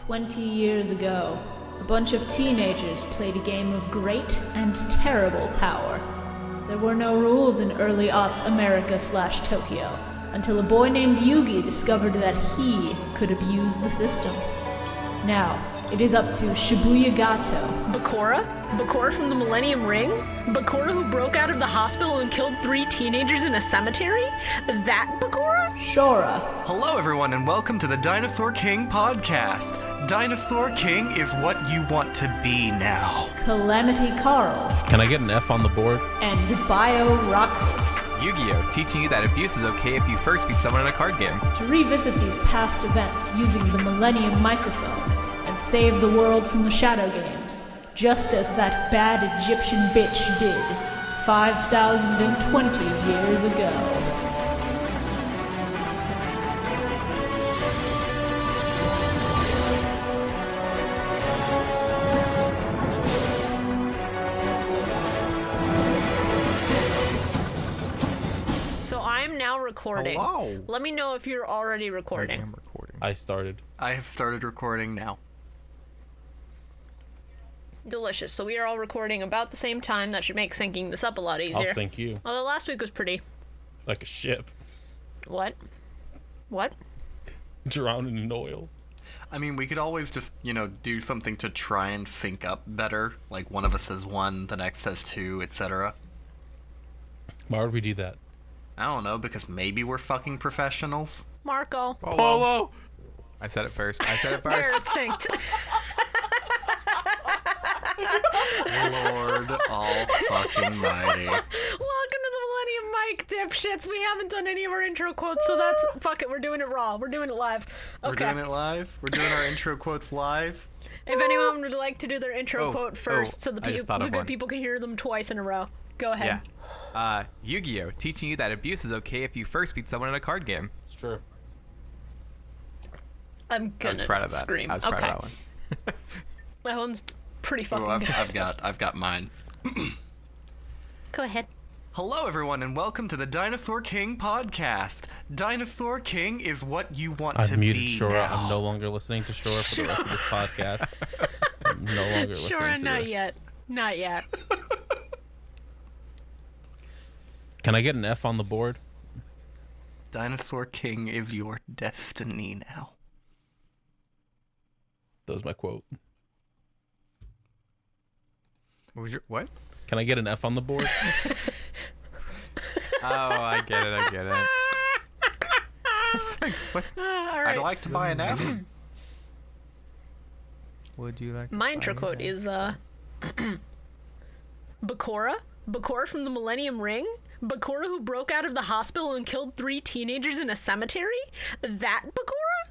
20 years ago, a bunch of teenagers played a game of great and terrible power. There were no rules in early aughts America/Tokyo, until a boy named Yugi discovered that he could abuse the system. Now, it is up to ShibuyaKaiba. Bakura? Bakura from the Millennium Ring? Bakura who broke out of the hospital and killed 3 teenagers in a cemetery? That Bakura? Shora. Hello everyone and welcome to the Dinosaur King podcast. Dinosaur King is what you want to be now. Calamity Carl. Can I get an F on the board? And Bio-Roxas. Yu-Gi-Oh! Teaching you that abuse is okay if you first beat someone in a card game. To revisit these past events using the Millennium Microphone and save the world from the Shadow Games, just as that bad Egyptian bitch did 5,020 years ago. So I'm now recording. Hello. Let me know if you're already recording. I am recording. I started. I have started recording now. Delicious. So we are all recording about the same time. That should make syncing this up a lot easier. I'll sync you. Although last week was pretty. Like a ship. What? What? Drowning in oil. I mean, we could always just, do something to try and sync up better. Like one of us says 1, the next says 2, etc. Why would we do that? I don't know, because maybe we're fucking professionals. Marco. Polo! I said it first. I said it There, first. it's synced. Lord all fucking mighty. Welcome to the Millennium Mic, dipshits. We haven't done any of our intro quotes, so that's... Fuck it, we're doing it raw. We're doing it live. Okay. We're doing it live? We're doing our intro quotes live? If anyone would like to do their intro quote first, so the I just thought of good one. people can hear them twice in a row. Go ahead. Yeah. Yu-Gi-Oh! Teaching you that abuse is okay if you first beat someone in a card game. It's true. I'm I was gonna proud of that. scream. I was proud Okay. of that one. My one's pretty fucking Ooh, good. I've got mine. Go ahead. Hello everyone and welcome to the Dinosaur King podcast. Dinosaur King is what you want I've to muted be Shora. now. I'm no longer listening to Shora for the rest of this podcast. I'm no longer listening Sure, to not this. yet. Not yet. Can I get an F on the board? Dinosaur King is your destiny now. That was my quote. What was your... What? Can I get an F on the board? Oh, I get it. I get it. It's like, what? All right. I'd like to buy an F. Would you like... My intro quote is, Bakura? Bakura from the Millennium Ring? Bakura who broke out of the hospital and killed 3 teenagers in a cemetery? That Bakura?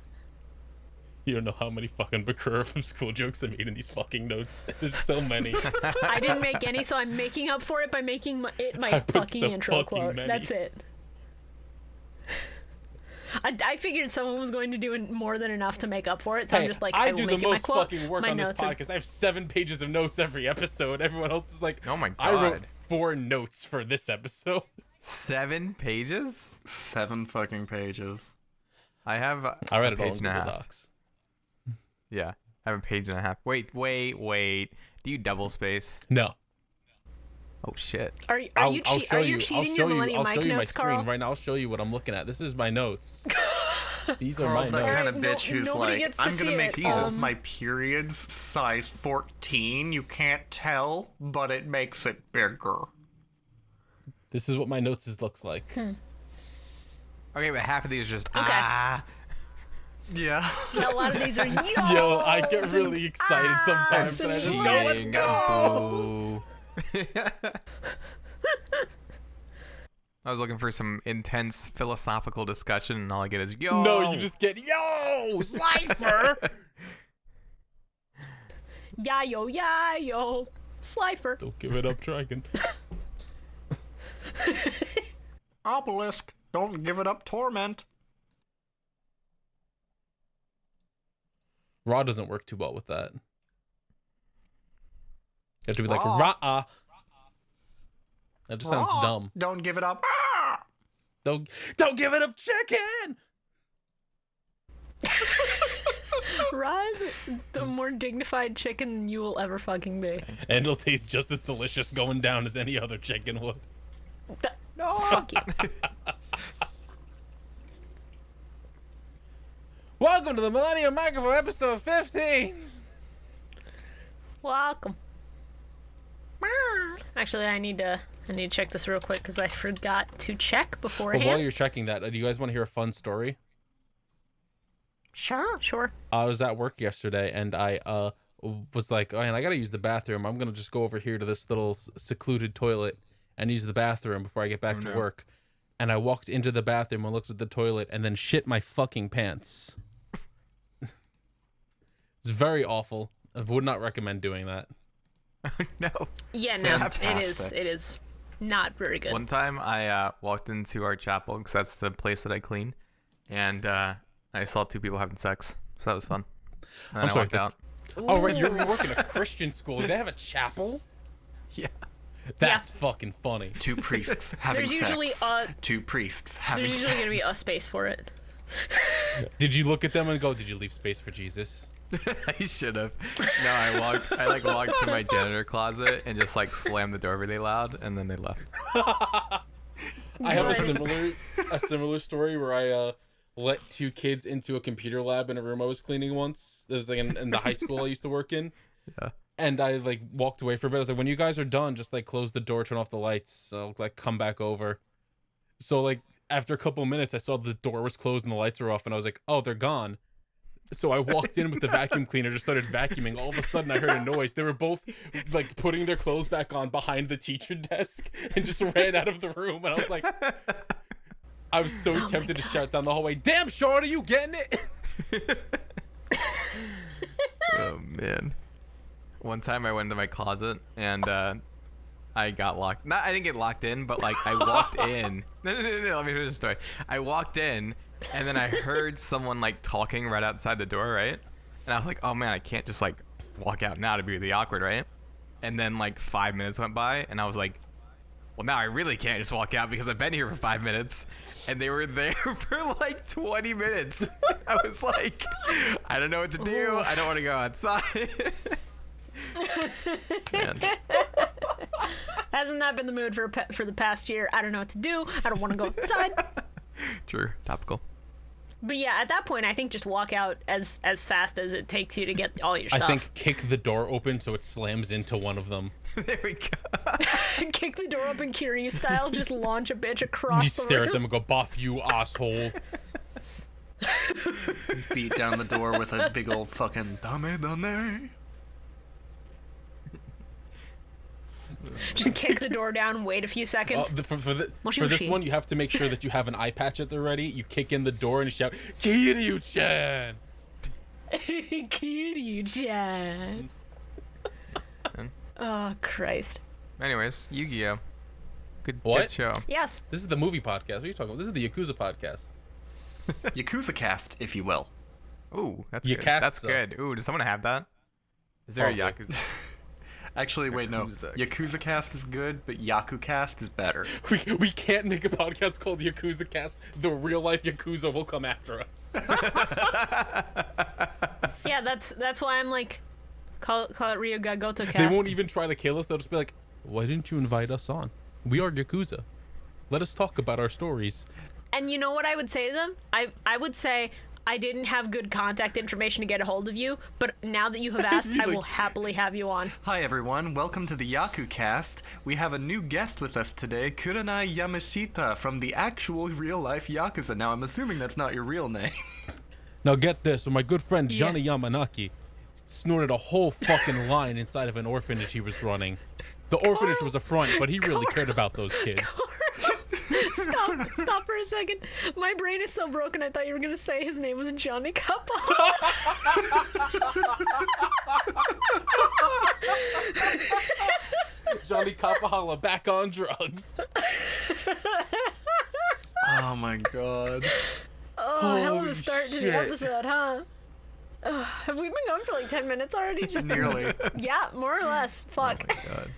You don't know how many fucking Bakura from school jokes I made in these fucking notes. There's so many. I didn't make any, so I'm making up for it by making my I put fucking so intro fucking quote. many. That's it. I figured someone was going to do more than enough to make up for it, so I'm just like, I will do make the it my most quote. fucking work My on this notes are- podcast. I have 7 pages of notes every episode. Everyone else is like, Oh my I wrote God. 4 notes for this episode. 7 pages? 7 fucking pages. I have I read a it all page in and a Google half. Docs. Yeah. I have a page and a half. Wait. Do you double space? No. Oh, shit. Are you I'll show cheating I'll your show you. Millennium I'll Mic show you my notes, screen Carl? right now. I'll show you what I'm looking at. This is my notes. These are my Carl's that notes. kind of Alright, bitch who's nobody like, gets to I'm see gonna make it. all of my periods size 14. You can't tell, but it makes it bigger. This is what my notes looks like. Okay, but half of these are just Yeah. A lot of these are Yo, I get really excited sometimes. And I just know what's cheating. going. Boo. I was looking for some intense philosophical discussion, and all I get is yo. No, you just get yo, Slifer. Yayo, Slifer. Don't give it up, Dragon. Obelisk, don't give it up, torment. Raw doesn't work too well with that. You have to be like Raw. rah. That just sounds Raw, dumb. Don't give it up. Don't give it up, chicken. Rise, the more dignified chicken you will ever fucking be. And it'll taste just as delicious going down as any other chicken would. No. Fuck you. Welcome to the Millennium Microphone, episode 15. Welcome. Actually, I need to check this real quick because I forgot to check beforehand. Well, while you're checking that, do you guys want to hear a fun story? Sure. I was at work yesterday, and I was like, oh, and I gotta use the bathroom. I'm gonna just go over here to this little secluded toilet and use the bathroom before I get back to work. And I walked into the bathroom and looked at the toilet and then shit my fucking pants. It's very awful. I would not recommend doing that. No. Yeah, no, it is not very good. One time I walked into our chapel because that's the place that I clean, and I saw two people having sex, so that was fun. And then I walked out. Oh, right, you're working at a Christian school. Do they have a chapel? Yeah. That's fucking funny. Two priests having There's sex. usually, Two priests having There's sex. usually going to be a space for it. Did you look at them and go, did you leave space for Jesus? I should have. No, I walked to my janitor closet and just like slammed the door really loud, and then they left. I have a similar story where I let two kids into a computer lab in a room I was cleaning once. It was like in the high school I used to work in. Yeah. And I like walked away for a bit. I was like, when you guys are done, just like close the door, turn off the lights. So like come back over. So like after a couple of minutes, I saw the door was closed and the lights were off, and I was like, oh, they're gone. So I walked in with the vacuum cleaner, just started vacuuming. All of a sudden, I heard a noise. They were both like putting their clothes back on behind the teacher desk and just ran out of the room. And I was like, I was so tempted to shout down the hallway, "Damn, Short, are you getting it?" Oh man. One time I went into my closet and I got locked. I didn't get locked in, but like I walked in. No. Let me finish the story. I walked in. And then I heard someone like talking right outside the door, right? And I was like, oh man, I can't just like walk out now, to be really awkward, right? And then like 5 minutes went by and I was like, well, now I really can't just walk out because I've been here for 5 minutes. And they were there for like 20 minutes. I was like, I don't know what to do. I don't want to go outside. Man. Hasn't that been the mood for the past year? I don't know what to do. I don't want to go outside. True. Topical. But yeah, at that point, I think just walk out as fast as it takes you to get all your stuff. I think kick the door open so it slams into one of them. There we go. Kick the door open Kiryu style, just launch a bitch across You the stare room. at them and go, "Boff, you asshole." Beat down the door with a big old fucking dame. Just kick the door down, wait a few seconds. For this one, you have to make sure that you have an eye patch at the ready. You kick in the door and you shout, "Kiryu-chan!" Kiryu-chan. Oh, Christ. Anyways, Yu-Gi-Oh. Good show. Yes. This is the movie podcast. What are you talking about? This is the Yakuza podcast. Yakuza cast, if you will. Ooh, that's You good. cast That's them. good. Ooh, does someone have that? Is there a Probably. Yakuza? Actually, wait, no. Yakuza Yakuza cast is good, but Yaku cast is better. We can't make a podcast called Yakuza Cast. The real life Yakuza will come after us. Yeah, that's why I'm like, call it Ryuga Goto cast. They won't even try to kill us. They'll just be like, "Why didn't you invite us on? We are Yakuza. Let us talk about our stories." And you know what I would say to them? I would say, I didn't have good contact information to get a hold of you, but now that you have asked, I will happily have you on. Hi everyone, welcome to the Yaku cast. We have a new guest with us today, Kurenai Yamashita from the actual real-life Yakuza. Now, I'm assuming that's not your real name. Now get this, my good friend Yeah. Johnny Yamanaki snorted a whole fucking line inside of an orphanage he was running. The orphanage was a front, but he really cared about those kids. Stop for a second. My brain is so broken, I thought you were going to say his name was Johnny Kappa. Johnny Kapahala back on drugs. Oh my god. Oh, hell of Holy a start to shit. the episode, huh? Have we been going for like 10 minutes already? Just Nearly. Yeah, more or less. Fuck. Oh my god.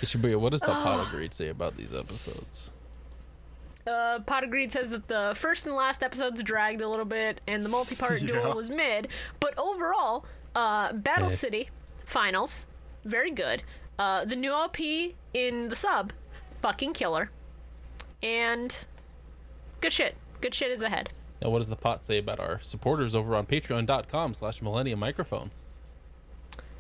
Shibuya, what does the pot of greed say about these episodes? Pot of Greed says that the first and last episodes dragged a little bit, and the multi-part duel was mid. But overall, Battle City finals, very good. The new LP in the sub, fucking killer. And good shit. Good shit is ahead. Now, what does the pot say about our supporters over on patreon.com/Millennium Microphone?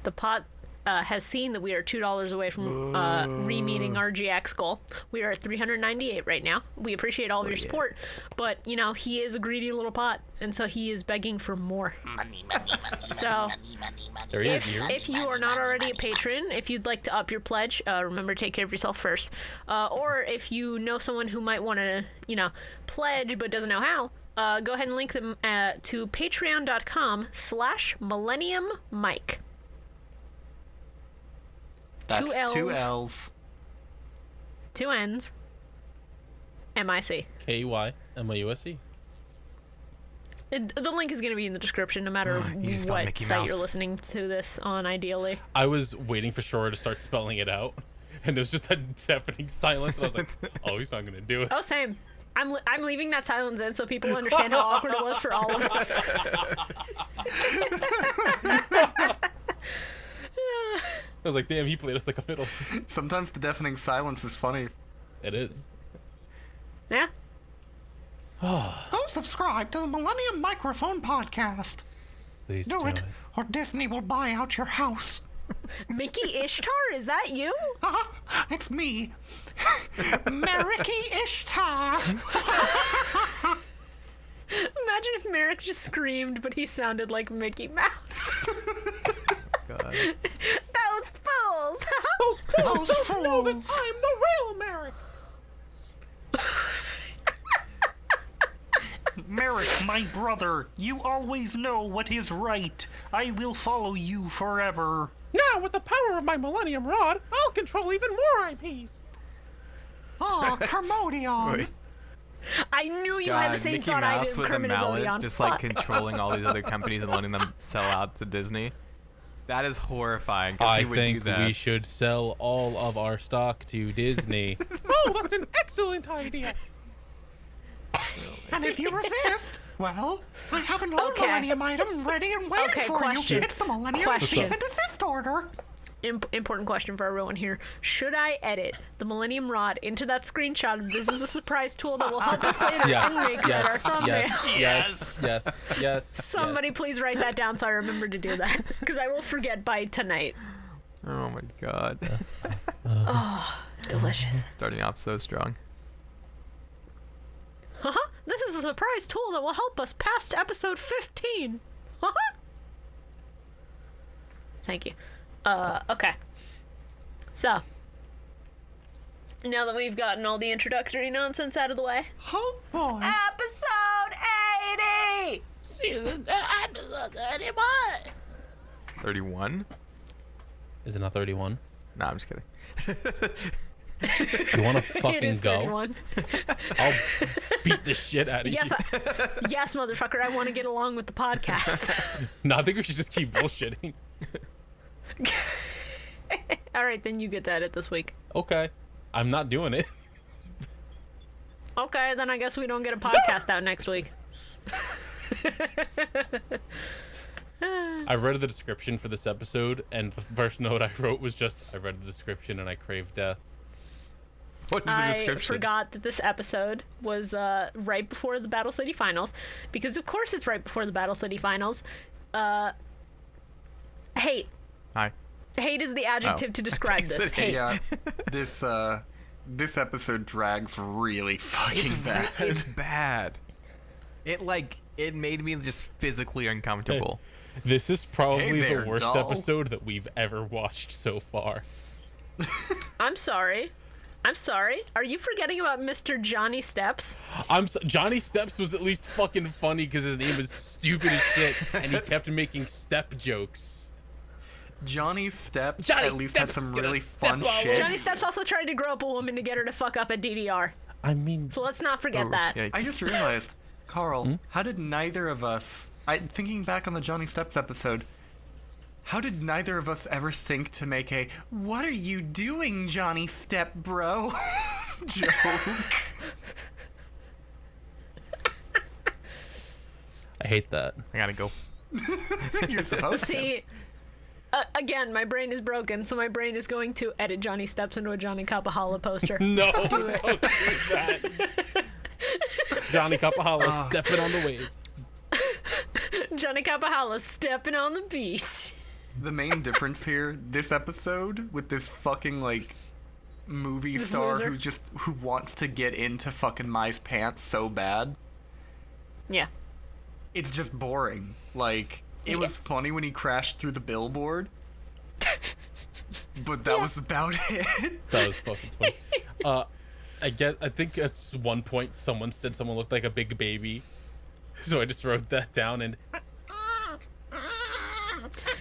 The pot has seen that we are $2 away from re-meeting our GX goal. We are at 398 right now. We appreciate all of your support, but you know he is a greedy little pot, and so he is begging for more. So, if you are not already a patron, if you'd like to up your pledge, remember to take care of yourself first. Or if you know someone who might want to, pledge but doesn't know how, go ahead and link them to patreon.com/MillenniumMike. That's 2 L's. 2 L's. 2 N's. MIC. KYMIUSE. The link is going to be in the description no matter spelled what Mickey site Mouse. you're listening to this on, ideally. I was waiting for Shora to start spelling it out, and there's just that deafening silence. And I was like, oh, he's not going to do it. Oh, same. I'm leaving that silence in so people understand how awkward it was for all of us. I was like, damn, he played us like a fiddle. Sometimes the deafening silence is funny. It is. Yeah. Go subscribe to the Millennium Microphone podcast. Please Do it, or Disney will buy out your house. Mickey Ishtar, is that you? It's me, Merricky Ishtar. Imagine if Merrick just screamed, but he sounded like Mickey Mouse. God. Those fools! Those fools know that I'm the real Merrick. Merrick, my brother, you always know what is right. I will follow you forever. Now, with the power of my Millennium Rod, I'll control even more IPs. Oh, Kermodion. Wait. I knew you had the same Mickey thought I Mouse did with with a mallet, Kermit just like controlling all these other companies and letting them sell out to Disney. That is horrifying. 'Cause I he would do think that. we should sell all of our stock to Disney. Oh, that's an excellent idea. And if you resist, well, I have an old Okay. Millennium item ready and waiting Okay, for question. you. It's the Millennium Question. Cease and Desist Order. Important question for everyone here. Should I edit the Millennium Rod into that screenshot of this is a surprise tool that will help us later Yes, and make that our yes, thumbnail? yes. Somebody please write that down so I remember to do that, because I will forget by tonight. Oh my god. Delicious. Starting off so strong. This is a surprise tool that will help us past episode 15. Thank you. Okay. So, now that we've gotten all the introductory nonsense out of the way, Oh boy. episode 80! Season episode 31. 31? Is it not 31? Nah, I'm just kidding. You want to It fucking is go? 31. I'll beat the shit out of Yes, you. yes, motherfucker, I want to get along with the podcast. No, I think we should just keep bullshitting. Alright, then you get to edit this week. Okay. I'm not doing it. Okay, then I guess we don't get a podcast out next week. I read the description for this episode, and the first note I wrote was just, I read the description and I crave death. What's the I description? forgot that this episode was right before the Battle City Finals, because of course it's right before the Battle City Finals. Hate. Hi. Hate is the adjective to describe this. Hate. Yeah, this episode drags really fucking bad. It's bad. It made me just physically uncomfortable. This is probably Hey there, the worst doll. episode that we've ever watched so far. I'm sorry. Are you forgetting about Mr. Johnny Steps? Johnny Steps was at least fucking funny because his name is stupid as shit, and he kept making step jokes. Johnny Steps Johnny at least Steps had some is gonna really step fun all shit. over Johnny Steps also tried to grow up a woman to get her to fuck up at DDR. I mean, So let's not forget that. Yikes. I just realized, Carl, how did neither of us, thinking back on the Johnny Steps episode, how did neither of us ever think to make a "What are you doing, Johnny Step Bro" joke? I hate that. I gotta go. You're supposed to. See, again, my brain is broken, so my brain is going to edit Johnny Steps into a Johnny Kapahala poster. No, don't do that. Johnny Kapahala stepping on the waves. Johnny Kapahala stepping on the beach. The main difference here, this episode, with this fucking, like, movie This star loser. who wants to get into fucking Mai's pants so bad, Yeah. it's just boring. Like, it was funny when he crashed through the billboard, but that was about it. That was fucking funny. I think at one point someone said someone looked like a big baby, so I just wrote that down and.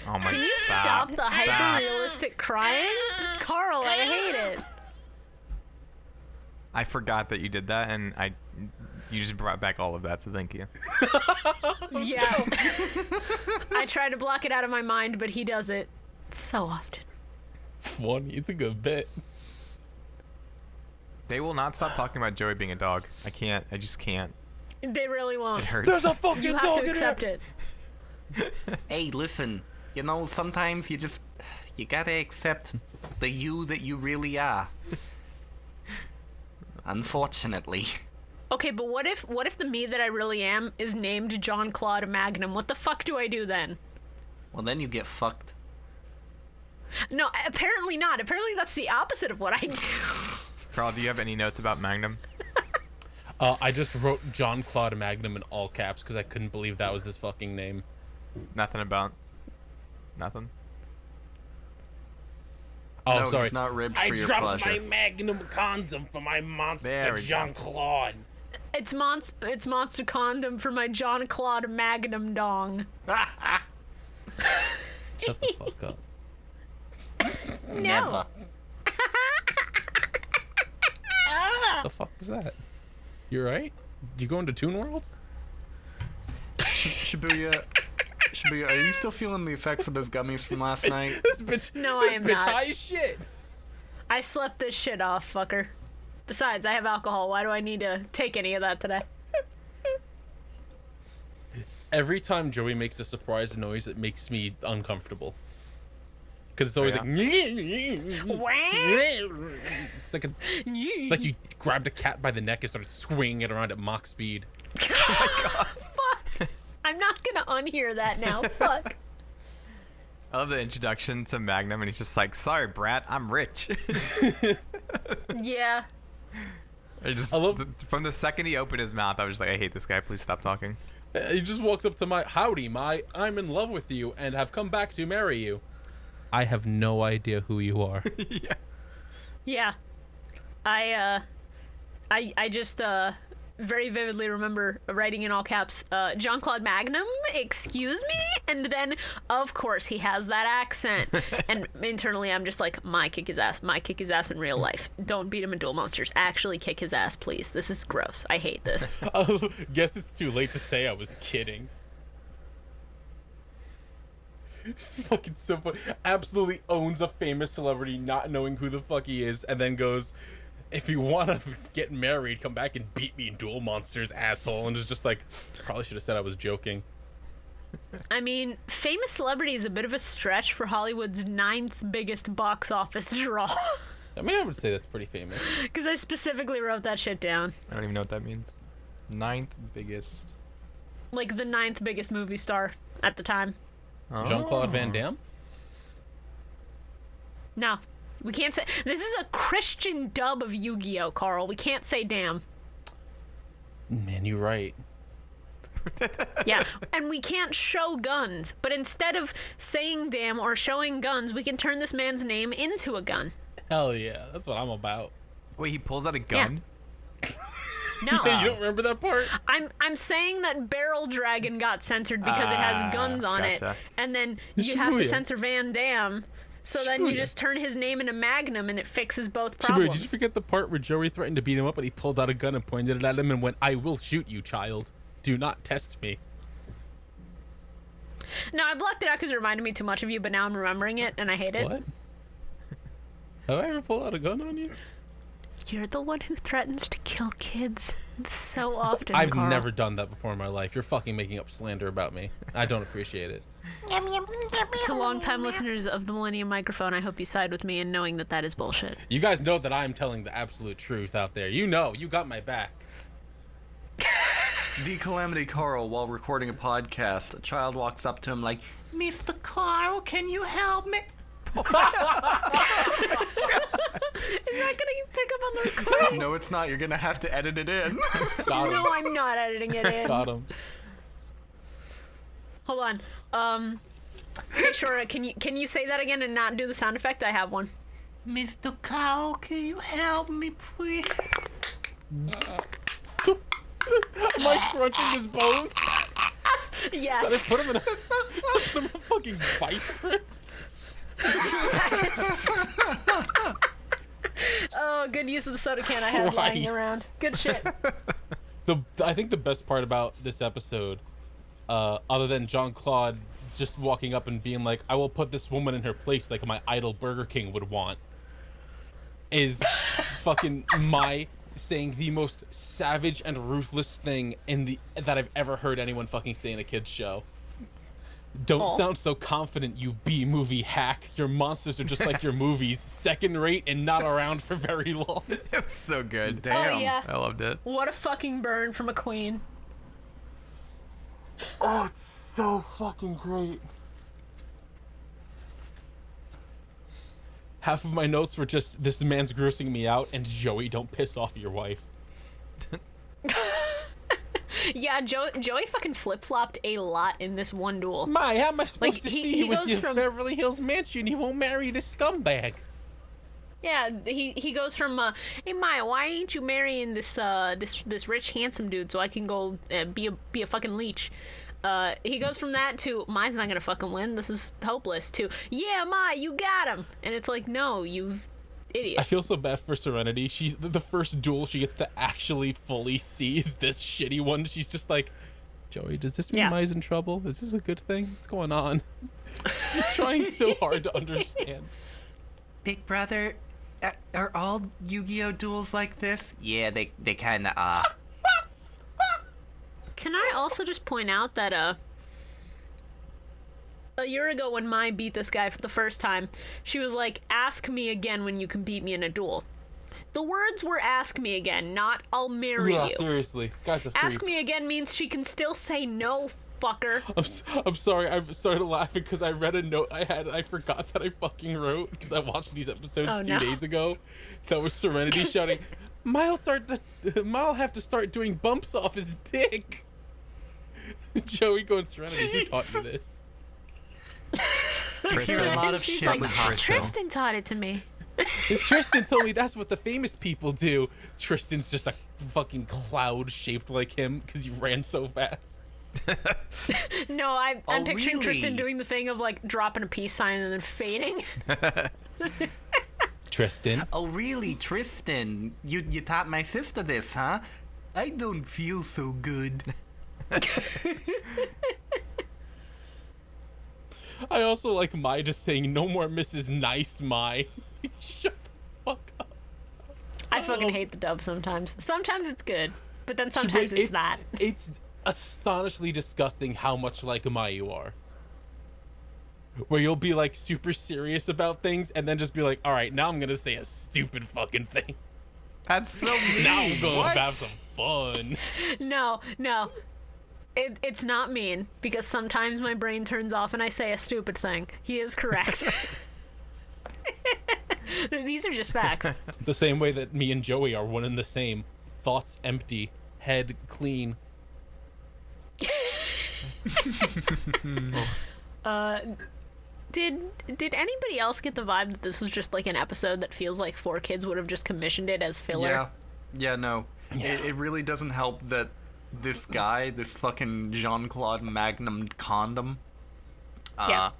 Oh my! Can you stop the hyper-realistic crying? Carl, I hate it. I forgot that you did that, and you just brought back all of that, so thank you. Yeah. I try to block it out of my mind, but he does it so often. It's funny. It's a good bit. They will not stop talking about Joey being a dog. I just can't. They really won't. It hurts. There's a fucking You have dog to in accept there. it. Hey, listen, you know, sometimes you gotta accept the you that you really are. Unfortunately. Okay, but what if the me that I really am is named John Claude Magnum? What the fuck do I do then? Well, then you get fucked. No, apparently not. Apparently that's the opposite of what I do. Carl, do you have any notes about Magnum? I just wrote John Claude Magnum in all caps because I couldn't believe that was his fucking name. Nothing about. Nothing. Oh, No, sorry. he's not ribbed I for your dropped pleasure. my Magnum condom for my There monster we go. Jean Claude. It's monster condom for my John Claude Magnum dong. Shut the fuck up. Never. What the fuck was that? You right? You going to Toon World? Shibuya, are you still feeling the effects of those gummies from last night? This bitch. No, I this am bitch not. high as shit. I slept this shit off, fucker. Besides, I have alcohol. Why do I need to take any of that today? Every time Joey makes a surprise noise, it makes me uncomfortable. Because it's always Yeah. like like you grabbed a cat by the neck and started swinging it around at Mach speed. Fuck! I'm not gonna unhear that now. Fuck. I love the introduction to Magnum, and he's just like, "Sorry, brat, I'm rich." Yeah. I from the second he opened his mouth, I was just like, "I hate this guy. Please stop talking." He just walks up to howdy, I'm in love with you and have come back to marry you. I have no idea who you are. Yeah. Yeah. I just very vividly remember writing in all caps, Jean Claude Magnum, excuse me? And then, of course, he has that accent. And internally, I'm just like, my kick his ass in real life. Don't beat him in Duel Monsters. Actually kick his ass, please. This is gross. I hate this. Oh, guess it's too late to say I was kidding. Just fucking so funny. Absolutely owns a famous celebrity not knowing who the fuck he is, and then goes, if you want to get married, come back and beat me in Duel Monsters, asshole. And it's just like, probably should have said I was joking. I mean, famous celebrity is a bit of a stretch for Hollywood's 9th biggest box office draw. I mean, I would say that's pretty famous. Because I specifically wrote that shit down. I don't even know what that means. 9th biggest. Like the 9th biggest movie star at the time. Jean-Claude Van Damme? No. We can't say. This is a Christian dub of Yu-Gi-Oh, Carl. We can't say damn. Man, you're right. Yeah. And we can't show guns. But instead of saying damn or showing guns, we can turn this man's name into a gun. Hell yeah, that's what I'm about. Wait, he pulls out a gun? No. You don't remember that part? I'm saying that Barrel Dragon got censored because it has guns on gotcha. it. And then you have to Shibuya. censor Van Damme. So then you Shibuya. just turn his name into Magnum and it fixes both Shibuya, problems. did you forget the part where Joey threatened to beat him up and he pulled out a gun and pointed it at him and went, I will shoot you, child. Do not test me. No, I blocked it out because it reminded me too much of you, but now I'm remembering it and I hate it. What? Have I ever pulled out a gun on you? You're the one who threatens to kill kids so often, I've Carl. never done that before in my life. You're fucking making up slander about me. I don't appreciate it. To long-time listeners of the Millennium Microphone, I hope you side with me in knowing that that is bullshit. You guys know that I'm telling the absolute truth out there. You know, you got my back. The Calamity Carl, while recording a podcast, a child walks up to him like, Mr. Carl, can you help me? Is that gonna pick up on the recording? No, it's not. You're gonna have to edit it in. Got him. No, I'm not editing it in. Got him. Hold on. Hey, Shora, can you say that again and not do the sound effect? I have one. Mr. Carl, can you help me, please? Am I crunching his bone? Yes. Did I put him in a fucking vice grip? Oh, good use of the soda can I had lying Christ. around. Good shit. I think the best part about this episode, other than Jean-Claude just walking up and being like, I will put this woman in her place like my idol Burger King would want, is fucking my saying the most savage and ruthless thing that I've ever heard anyone fucking say in a kid's show. Don't sound so confident, you B-movie hack. Your monsters are just like your movies, second rate and not around for very long. It's so good. Damn. Oh, yeah. I loved it. What a fucking burn from a queen. Oh, it's so fucking great. Half of my notes were just, this man's grossing me out, and Joey, don't piss off your wife. Yeah, Joey fucking flip-flopped a lot in this one duel. My, how am I supposed Like, to he see you with goes your from- Beverly Hills mansion? You won't marry this scumbag. Yeah, he goes from, hey Maya, why ain't you marrying this rich handsome dude so I can go be a fucking leech? He goes from that to, Maya's not gonna fucking win, this is hopeless, to, yeah, Maya, you got him! And it's like, no, you idiot. I feel so bad for Serenity. She's the first duel she gets to actually fully see is this shitty one. She's just like, Joey, does this mean Yeah. Maya's in trouble? Is this a good thing? What's going on? She's trying so hard to understand. Big brother, are all Yu-Gi-Oh duels like this? Yeah, they kinda are. Can I also just point out that a year ago when Mai beat this guy for the first time, she was like, ask me again when you can beat me in a duel. The words were ask me again, not I'll marry Yeah, you. seriously. This guy's a freak. Ask me again means she can still say no, fucker. I'm sorry. I started laughing because I read a note I had and I forgot that I fucking wrote because I watched these episodes Oh, 2 no. days ago. That was Serenity shouting, Mile'll have to start doing bumps off his dick. Joey going, Serenity, who taught you this? I hear a lot of She's shit like, with Crystal. Tristan taught it to me. Tristan told me that's what the famous people do. Tristan's just a fucking cloud shaped like him because he ran so fast. No, I'm Oh, picturing really? Tristan doing the thing of like dropping a peace sign and then fading. Tristan. Oh really, Tristan? You taught my sister this, huh? I don't feel so good. I also like Mai just saying, no more Mrs. Nice Mai. Shut the fuck up. I fucking hate the dub sometimes. Sometimes it's good, but then sometimes it's not. It's astonishingly disgusting how much like Mai you are. Where you'll be like super serious about things and then just be like, alright, now I'm gonna say a stupid fucking thing. That's so mean. Now I'm gonna What? have some fun. No. It's not mean, because sometimes my brain turns off and I say a stupid thing. He is correct. These are just facts. The same way that me and Joey are one and the same. Thoughts empty, head clean. Did anybody else get the vibe that this was just like an episode that feels like 4Kids would have just commissioned it as filler? Yeah, no. It really doesn't help that this guy, this fucking Jean-Claude Magnum condom, Yeah.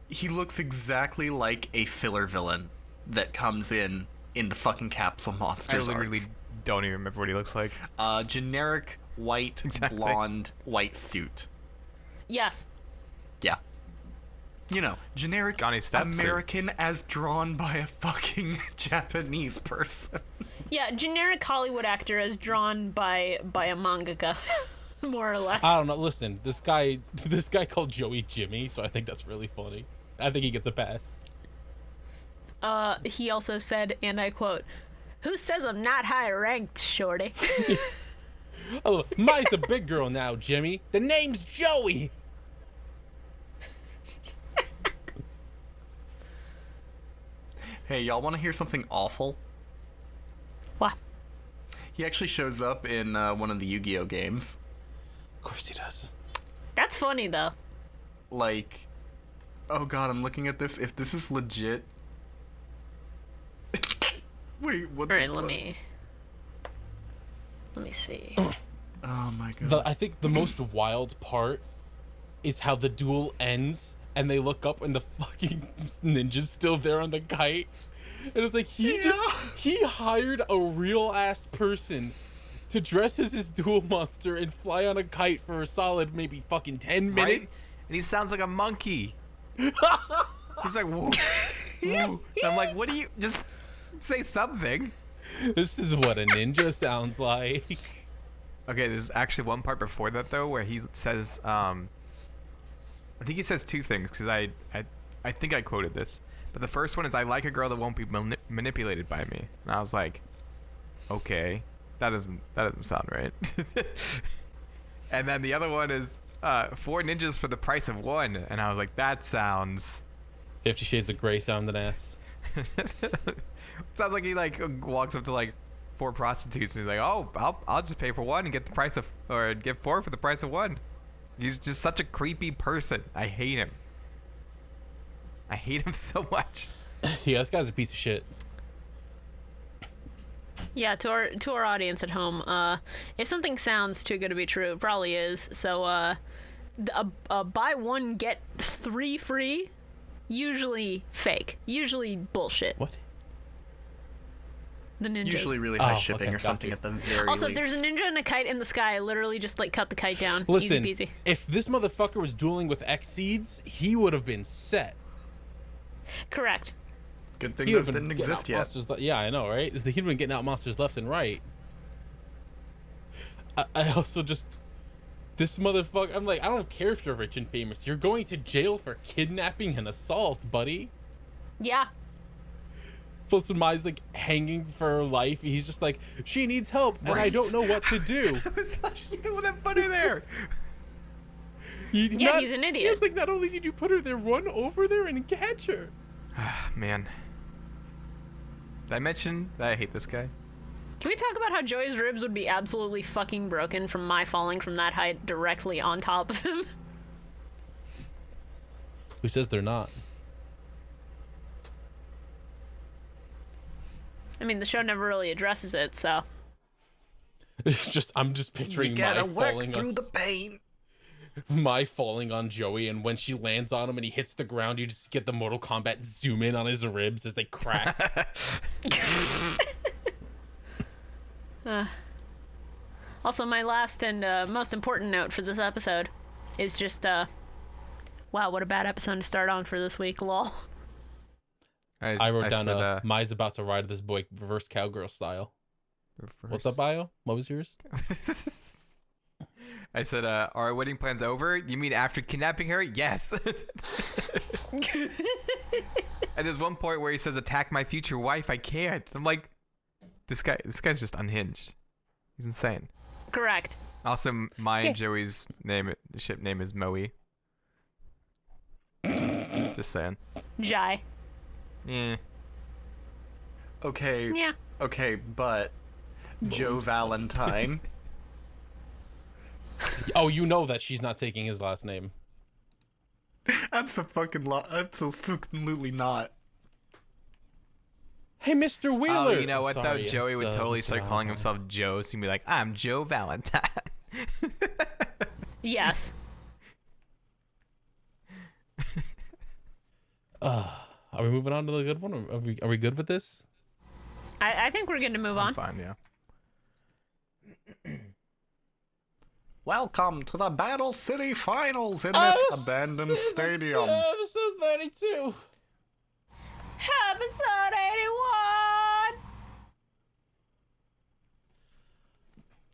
he looks exactly like a filler villain that comes in the fucking Capsule I Monsters arc. really don't even remember what he looks like. Generic white, Exactly. blonde, white suit. Yes. Yeah. You know, generic Johnny Stepson. American as drawn by a fucking Japanese person. Yeah, generic Hollywood actor as drawn by a mangaka, more or less. I don't know. Listen, this guy called Joey Jimmy, so I think that's really funny. I think he gets a pass. He also said, and I quote, "Who says I'm not high ranked, shorty?" Oh, Mai's a big girl now, Jimmy. The name's Joey. Hey, y'all want to hear something awful? What? He actually shows up in one of the Yu-Gi-Oh games. Of course he does. That's funny though. Like, oh god, I'm looking at this. If this is legit. Wait, what? All right, let me see. Oh my god. I think the most wild part is how the duel ends and they look up and the fucking ninja's still there on the kite. And it's like he hired a real ass person to dress as his duel monster and fly on a kite for a solid maybe fucking 10 minutes. Right? And he sounds like a monkey. He's like, whoa. And I'm like, what do you just say something? This is what a ninja sounds like. Okay, there's actually one part before that though where he says, I think he says two things because I think I quoted this, but the first one is, "I like a girl that won't be manipulated by me," and I was like, okay, that doesn't sound right. And then the other one is, 4 ninjas for the price of 1, and I was like, that sounds 50 Shades of Grey sounding ass. sounds like he like walks up to like 4 prostitutes and he's like, oh, I'll just pay for 1 and get the price of, or get 4 for the price of 1. He's just such a creepy person. I hate him. I hate him so much. Yeah, this guy's a piece of shit. Yeah, to our audience at home, if something sounds too good to be true, it probably is. So, buy 1 get 3 free, usually fake, usually bullshit. What? The ninjas. Usually really high Oh, shipping okay, or got something you. at the very Also, least. if there's a ninja and a kite in the sky, literally just like cut the kite down. Listen, Easy peasy. if this motherfucker was dueling with X-Seeds, he would have been set. Correct. Good thing He those would've been didn't getting exist out yet. monsters yeah, I know, right? He'd been getting out monsters left and right. I also just... This motherfucker... I'm like, I don't care if you're rich and famous. You're going to jail for kidnapping and assault, buddy. Yeah. Plus, when Mai's like hanging for her life, he's just like, she needs help, and I Right. don't know what to do. It's like, you would have put her there. Yeah, he's an idiot. It's like, not only did you put her there, run over there and catch her. Man. Did I mention that I hate this guy? Can we talk about how Joey's ribs would be absolutely fucking broken from my falling from that height directly on top of him? Who says they're not? I mean, the show never really addresses it, so. I'm just picturing You gotta Mai work falling through on, the pain. Mai falling on Joey, and when she lands on him and he hits the ground, you just get the Mortal Kombat zoom in on his ribs as they crack. Also, my last and most important note for this episode is just, wow, what a bad episode to start on for this week, lol. I wrote down, said, Mai's about to ride this boy reverse cowgirl style. What's up, Bio? What was yours? I said, are our wedding plans over? You mean after kidnapping her? Yes. And there's one point where he says, attack my future wife. I can't. I'm like, this guy's just unhinged. He's insane. Correct. Also, Mai and Joey's ship name is Moe. Just saying. Jai. Yeah. Okay. Yeah. Okay, but Joe Valentine. Oh, you know that she's not taking his last name. Absolutely not. Hey, Mr. Wheeler. Oh, you know what Sorry, though? Joey it's, would totally Mr. start calling Valentine. himself Joe, so he'd be like, I'm Joe Valentine. Yes. Are we moving on to the good one? Are we good with this? I think we're going to move on. Fine, yeah. Welcome to the Battle City Finals in this abandoned stadium. I'm so 32. Episode 81!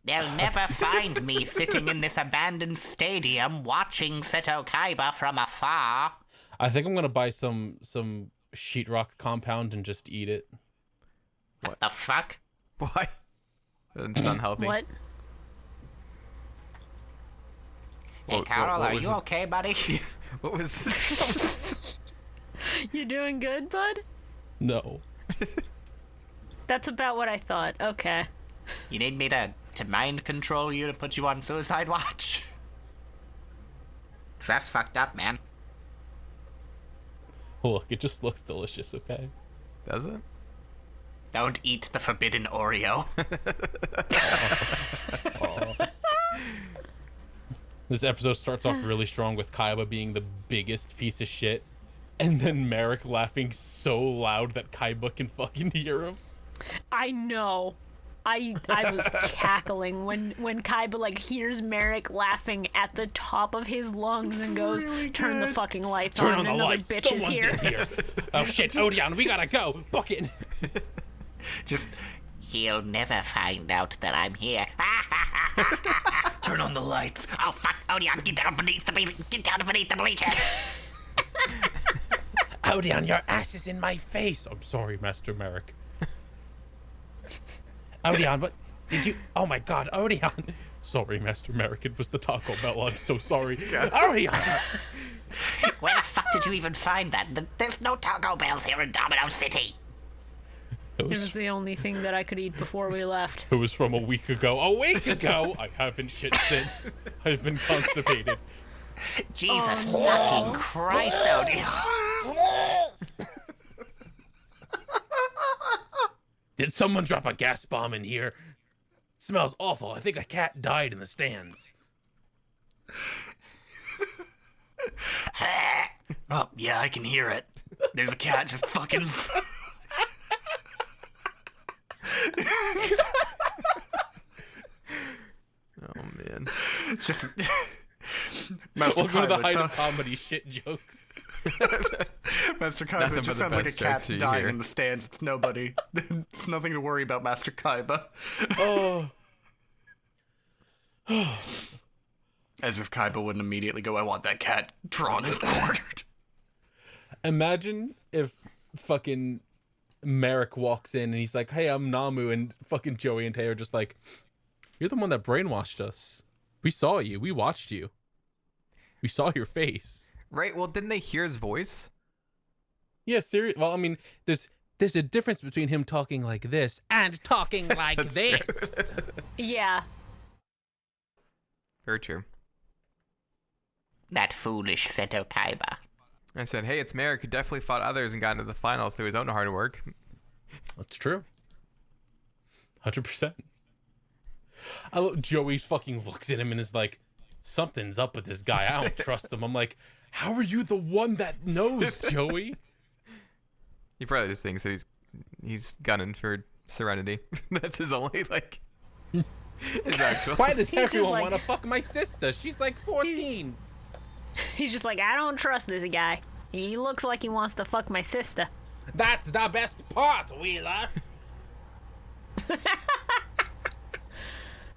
They'll never find me sitting in this abandoned stadium watching ShibuyaKaiba from afar. I think I'm gonna buy some sheetrock compound and just eat it. What the fuck? Why? That doesn't sound healthy. What? Hey, Carl, what are was you it? okay, buddy? What was... You doing good, bud? No. That's about what I thought. Okay. You need me to mind control you to put you on suicide watch? 'Cause that's fucked up, man. Look, it just looks delicious, okay? Does it? Don't eat the forbidden Oreo. This episode starts off really strong with Kaiba being the biggest piece of shit, and then Merrick laughing so loud that Kaiba can fucking hear him. I know. I was cackling when Kaiba like hears Merrick laughing at the top of his lungs and goes, really "Turn the good. fucking lights Turn on! on the Another lights. bitch is Someone's here." in here. Oh shit, Odeon, we gotta go. Book it. Just, he'll never find out that I'm here. Turn on the lights. Oh fuck, Odeon, get down beneath the bleachers. Odeon, your ass is in my face. I'm sorry, Master Merrick. Odeon, what did you? Oh my God, Odeon. Sorry, Master Merrick. It was the Taco Bell. I'm so sorry. Odeon. Where the fuck did you even find that? There's no Taco Bells here in Domino City. It It was was, the only thing that I could eat before we left. it was from a week ago. A week ago? I haven't shit since. I've been constipated. Jesus fucking Christ, Odeon. Did someone drop a gas bomb in here? It smells awful. I think a cat died in the stands. Oh, yeah, I can hear it. There's a cat just fucking... Oh, man. just... Master Welcome to the Kaiba, height so- of comedy shit jokes. Master Kaiba, Nothing it just but the sounds like a best cat jokes you dying hear. in the stands. It's nobody. It's nothing to worry about, Master Kaiba. Oh. As if Kaiba wouldn't immediately go, I want that cat drawn and quartered. Imagine if fucking Merrick walks in and he's like, "Hey, I'm Namu," and fucking Joey and Tay are just like, "You're the one that brainwashed us. We saw you. We watched you. We saw your face." Right, well, didn't they hear his voice? Yeah, serious. Well, I mean, there's a difference between him talking like this and talking like this. Yeah. Very true. That foolish ShibuyaKaiba. I said, hey, it's Merrick who definitely fought others and got into the finals through his own hard work. That's true. 100%. I look, Joey fucking looks at him and is like, "Something's up with this guy. I don't trust him." I'm like, how are you the one that knows, Joey? He probably just thinks that he's gunning for Serenity. That's his only, like, his actual... Why does He's just everyone like- want to fuck my sister? She's like 14. He's just like, "I don't trust this guy. He looks like he wants to fuck my sister." That's the best part, Wheeler.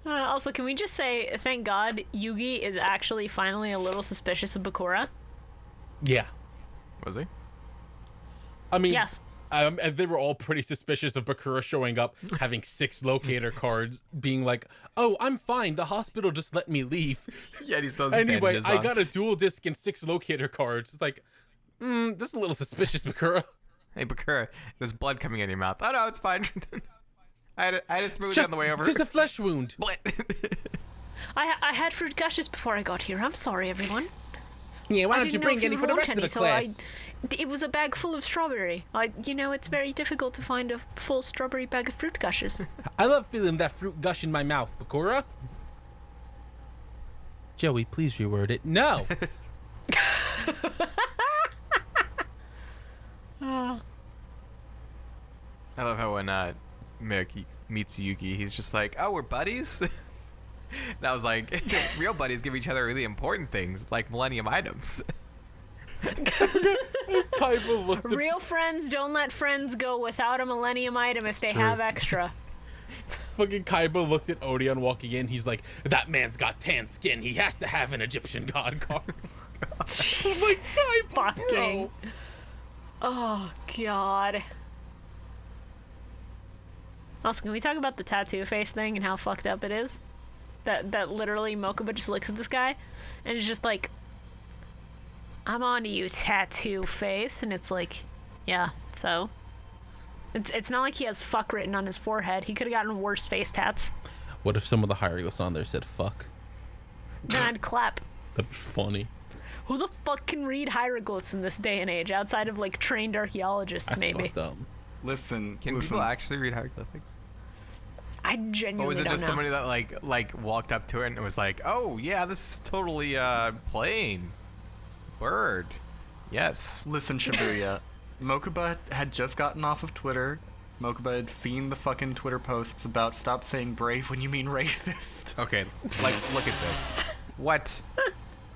Also, can we just say, thank God, Yugi is actually finally a little suspicious of Bakura? Yeah. Was he? I mean, Yes. and they were all pretty suspicious of Bakura showing up, having 6 locator cards, being like, "Oh, I'm fine. The hospital just let me leave." Yeah, he's those Anyway, bandages I on. got a dual disc and 6 locator cards. It's like, this is a little suspicious, Bakura. Hey, Bakura, there's blood coming in your mouth. Oh, no, it's fine. I had a smooth on the way over. Just a flesh wound. I had fruit gushes before I got here. I'm sorry, everyone. Yeah, why I don't you didn't know bring if you any would for the want rest of the any, so class? it was a bag full of strawberry. It's very difficult to find a full strawberry bag of fruit gushes. I love feeling that fruit gush in my mouth, Bakura. Joey, please reword it. No. I love how when Merrick meets Yuki, he's just like, "Oh, we're buddies?" And I was like, real buddies give each other really important things, like Millennium items. Kaiba looked at Real friends don't let friends go without a Millennium item if they True. have extra. fucking Kaiba looked at Odeon walking in. He's like, that man's got tan skin. He has to have an Egyptian god card. Jesus fucking. Oh god. Also, can we talk about the tattoo face thing and how fucked up it is? That literally Mokuba just looks at this guy and is just like, I'm onto you, tattoo face. And it's like, yeah, so? It's not like he has fuck written on his forehead. He could have gotten worse face tats. What if some of the hieroglyphs on there said fuck? Then I'd clap. That'd be funny. Who the fuck can read hieroglyphs in this day and age outside of like trained archaeologists? That's maybe. fucked up. Listen, Can people actually read hieroglyphics? I genuinely Or was it don't just know. somebody that like walked up to it and was like, "Oh yeah, this is totally plain bird." Yes. listen, Shibuya. Mokuba had just gotten off of Twitter. Mokuba had seen the fucking Twitter posts about stop saying brave when you mean racist. Okay, like look at this. What?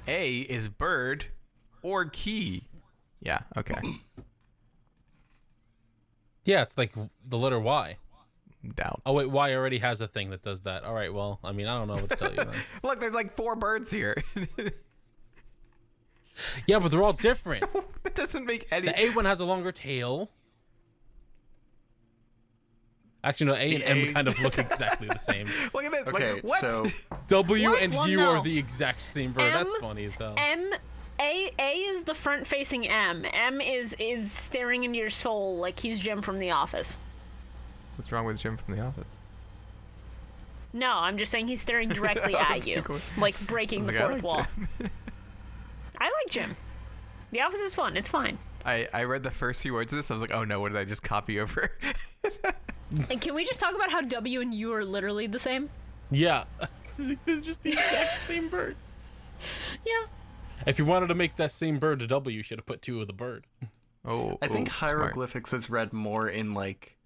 A is bird or key. Yeah, okay. Yeah, it's like the letter Y. Doubt. Oh wait, Y already has a thing that does that. All right, well, I mean, I don't know what to tell you, man. Look, there's like 4 birds here. Yeah, but they're all different. That doesn't make any. The A one has a longer tail. Actually, no, A and M A- kind of look exactly the same. Look at this. Okay, like, what? so W What? and Well, U no. are the exact same bird. That's M- funny as hell. A is the front facing M. M is staring into your soul like he's Jim from The Office. What's wrong with Jim from The Office? No, I'm just saying he's staring directly at you, like breaking the Like, I fourth like wall. Jim. I like Jim. The Office is fun. It's fine. I read the first few words of this. I was like, oh no, what did I just copy over? And can we just talk about how W and U are literally the same? Yeah, it's just the exact same bird. Yeah. If you wanted to make that same bird a W, you should have put 2 of the bird. Oh, I think smart. hieroglyphics is read more in like